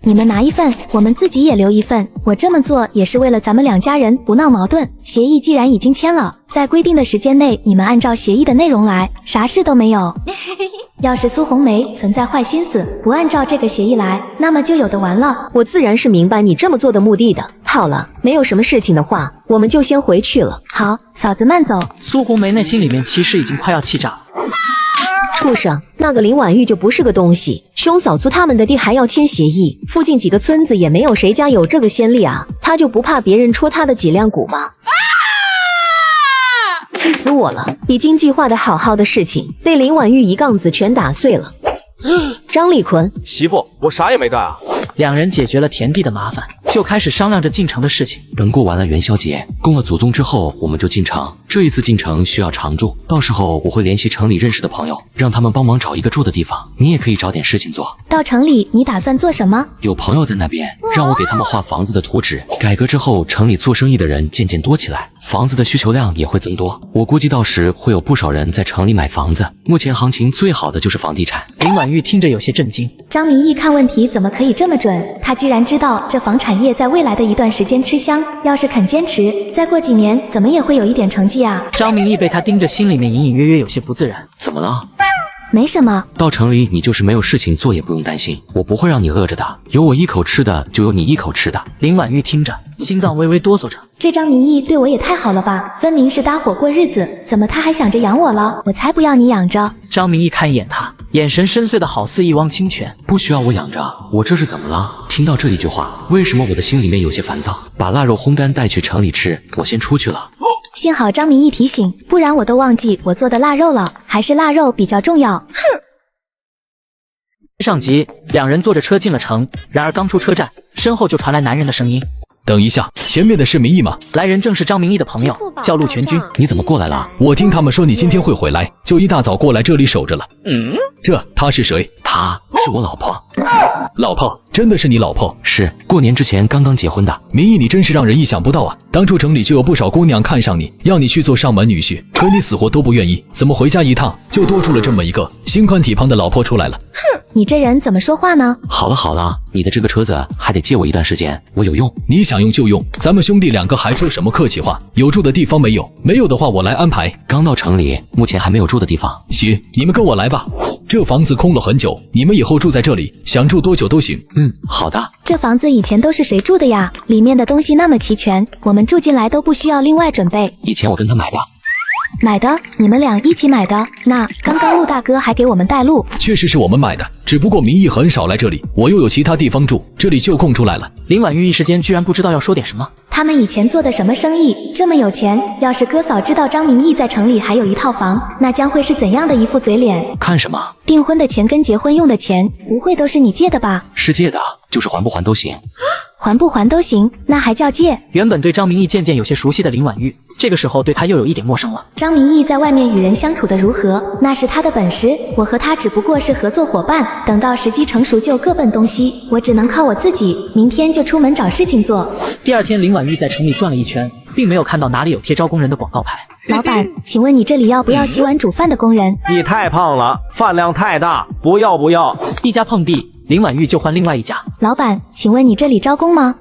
你们拿1份，我们自己也留1份。我这么做也是为了咱们2家人不闹矛盾。协议既然已经签了，在规定的时间内，你们按照协议的内容来，啥事都没有。要是苏红梅存在坏心思，不按照这个协议来，那么就有的玩了。我自然是明白你这么做的目的的。好了，没有什么事情的话，我们就先回去了。好，嫂子慢走。苏红梅内心里面其实已经快要气炸了。畜生，那个林婉玉就不是个东西，兄嫂租他们的地还要签协议，附近几个村子也没有谁家有这个先例啊，他就不怕别人戳他的脊梁骨吗？气死我了！已经计划的好好的事情，被林婉玉一杠子全打碎了。张立坤，媳妇，我啥也没干啊。两人解决了田地的麻烦，就开始商量着进城的事情。等过完了元宵节，供了祖宗之后，我们就进城。这一次进城需要常住，到时候我会联系城里认识的朋友，让他们帮忙找一个住的地方。你也可以找点事情做。到城里你打算做什么？有朋友在那边，让我给他们画房子的图纸。改革之后，城里做生意的人渐渐多起来，房子的需求量也会增多。我估计到时会有不少人在城里买房子。目前行情最好的就是房地产。林婉玉听着有些震惊。张明义看问题怎么可以这么准？他居然知道这房产业在未来的一段时间吃香，要是肯坚持，再过几年怎么也会有一点成绩啊。张明义被他盯着，心里面隐隐约约有些不自然。怎么了？没什么。到城里你就是没有事情做也不用担心，我不会让你饿着的，有我一口吃的就有你一口吃的。林婉玉听着，心脏微微哆嗦着。这张名义对我也太好了吧，分明是搭伙过日子，怎么他还想着养我了？我才不要你养着。张明义看一眼他，眼神深邃的好似一汪清泉。不需要我养着，我这是怎么了？听到这一句话，为什么我的心里面有些烦躁？把腊肉烘干带去城里吃，我先出去了。幸好张明义提醒，不然我都忘记我做的腊肉了，还是腊肉比较重要。哼。上集，两人坐着车进了城，然而刚出车站，身后就传来男人的声音。等一下，前面的是明义吗？来人正是张明义的朋友，叫陆全军。你怎么过来了？我听他们说你今天会回来，就一大早过来这里守着了。他是谁？她是我老婆。老婆？真的是你老婆？是，过年之前刚刚结婚的。明义，你真是让人意想不到啊！当初城里就有不少姑娘看上你，要你去做上门女婿，可你死活都不愿意，怎么回家一趟就多出了这么一个心宽体胖的老婆出来了？哼，你这人怎么说话呢？好了好了，你的这个车子还得借我一段时间，我有用。你想用就用，咱们兄弟两个还说什么客气话？有住的地方没有？没有的话我来安排。刚到城里，目前还没有住的地方。行，你们跟我来吧。这房子空了很久，你们以后住在这里，想住多久都行。好的。这房子以前都是谁住的呀？里面的东西那么齐全，我们住进来都不需要另外准备。以前我跟他买的。买的？你们俩一起买的？那刚刚陆大哥还给我们带路。确实是我们买的，只不过明义很少来这里，我又有其他地方住，这里就空出来了。林婉玉一时间居然不知道要说点什么。他们以前做的什么生意这么有钱？要是哥嫂知道张明义在城里还有一套房，那将会是怎样的一副嘴脸？看什么？订婚的钱跟结婚用的钱，不会都是你借的吧？是借的，就是还不还都行。还不还都行，那还叫借？原本对张明义渐渐有些熟悉的林婉玉，这个时候对他又有一点陌生了。张明义在外面与人相处的如何，那是他的本事，我和他只不过是合作伙伴，等到时机成熟就各奔东西，我只能靠我自己，明天就出门找事情做。第二天，林婉玉在城里转了一圈，并没有看到哪里有贴招工人的广告牌。老板，请问你这里要不要洗碗煮饭的工人？你太胖了，饭量太大，不要不要。一家碰壁，林婉玉就换另外一家。老板，请问你这里招工吗？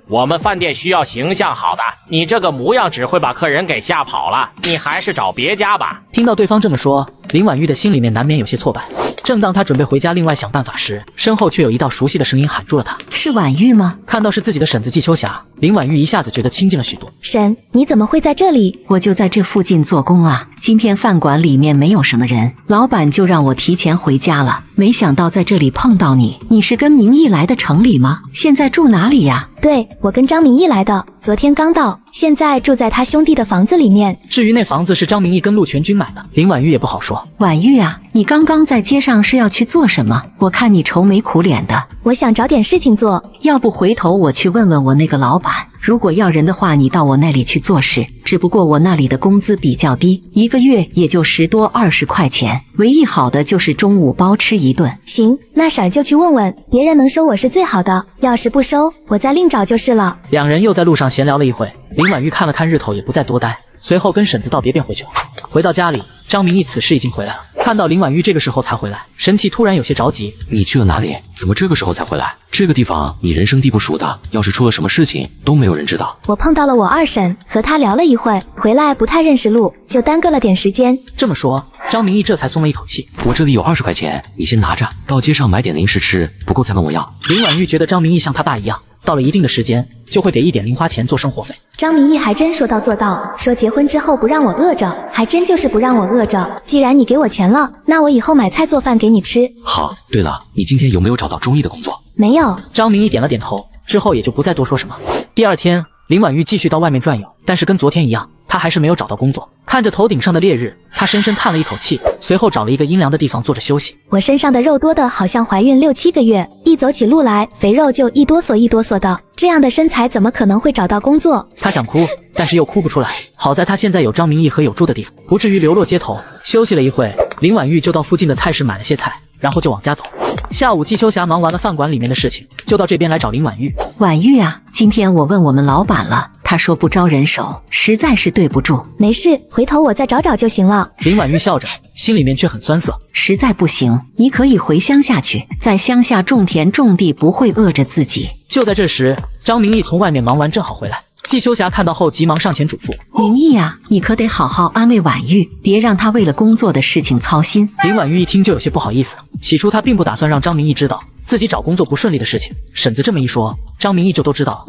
我们饭店需要形象好的，你这个模样只会把客人给吓跑了，你还是找别家吧。听到对方这么说，林婉玉的心里面难免有些挫败。正当她准备回家另外想办法时，身后却有一道熟悉的声音喊住了她。是婉玉吗？看到是自己的婶子季秋霞，林婉玉一下子觉得亲近了许多。婶，你怎么会在这里？我就在这附近做工啊。今天饭馆里面没有什么人，老板就让我提前回家了。没想到在这里碰到你，你是跟明义来的城里吗？现在住哪里呀？对，我跟张明义来的，昨天刚到，现在住在他兄弟的房子里面。至于那房子是张明义跟陆全军买的，林婉玉也不好说。婉玉啊，你刚刚在街上是要去做什么？我看你愁眉苦脸的。我想找点事情做，要不回头我去问问我那个老板，如果要人的话，你到我那里去做事。只不过我那里的工资比较低，一个月也就10多20块钱，唯一好的就是中午包吃一顿。行，那婶儿就去问问，别人能收我是最好的，要是不收，我再另找就是了。两人又在路上闲聊了一会，林婉玉看了看日头，也不再多待，随后跟婶子道别便回去了。回到家里，张明义此时已经回来了，看到林婉玉这个时候才回来，神气突然有些着急。你去了哪里？怎么这个时候才回来？这个地方你人生地不熟的，要是出了什么事情都没有人知道。我碰到了我二婶，和她聊了一会，回来不太认识路，就耽搁了点时间。这么说，张明义这才松了一口气。我这里有20块钱，你先拿着，到街上买点零食吃，不够再问我要。林婉玉觉得张明义像他爸一样，到了一定的时间就会给一点零花钱做生活费。张明义还真说到做到，说结婚之后不让我饿着，还真就是不让我饿着。既然你给我钱了，那我以后买菜做饭给你吃。好，对了，你今天有没有找到中意的工作？没有。张明义点了点头，之后也就不再多说什么。第二天，林婉玉继续到外面转悠，但是跟昨天一样，他还是没有找到工作。看着头顶上的烈日，他深深叹了一口气，随后找了一个阴凉的地方坐着休息。我身上的肉多的好像怀孕6、7个月，一走起路来肥肉就一哆嗦一哆嗦的，这样的身材怎么可能会找到工作？他想哭，但是又哭不出来。好在他现在有张明义和有住的地方，不至于流落街头。休息了一会，林婉玉就到附近的菜市买了些菜，然后就往家走。下午季秋霞忙完了饭馆里面的事情，就到这边来找林婉玉。婉玉啊，今天我问我们老板了，他说不招人手，实在是对不住。没事，回头我再找找就行了。林婉玉笑着，心里面却很酸涩。实在不行，你可以回乡下去，在乡下种田种地，不会饿着自己。就在这时，张明义从外面忙完正好回来。季秋霞看到后急忙上前嘱咐：明义啊，你可得好好安慰婉玉，别让她为了工作的事情操心。林婉玉一听就有些不好意思，起初她并不打算让张明义知道自己找工作不顺利的事情，婶子这么一说，张明义就都知道了。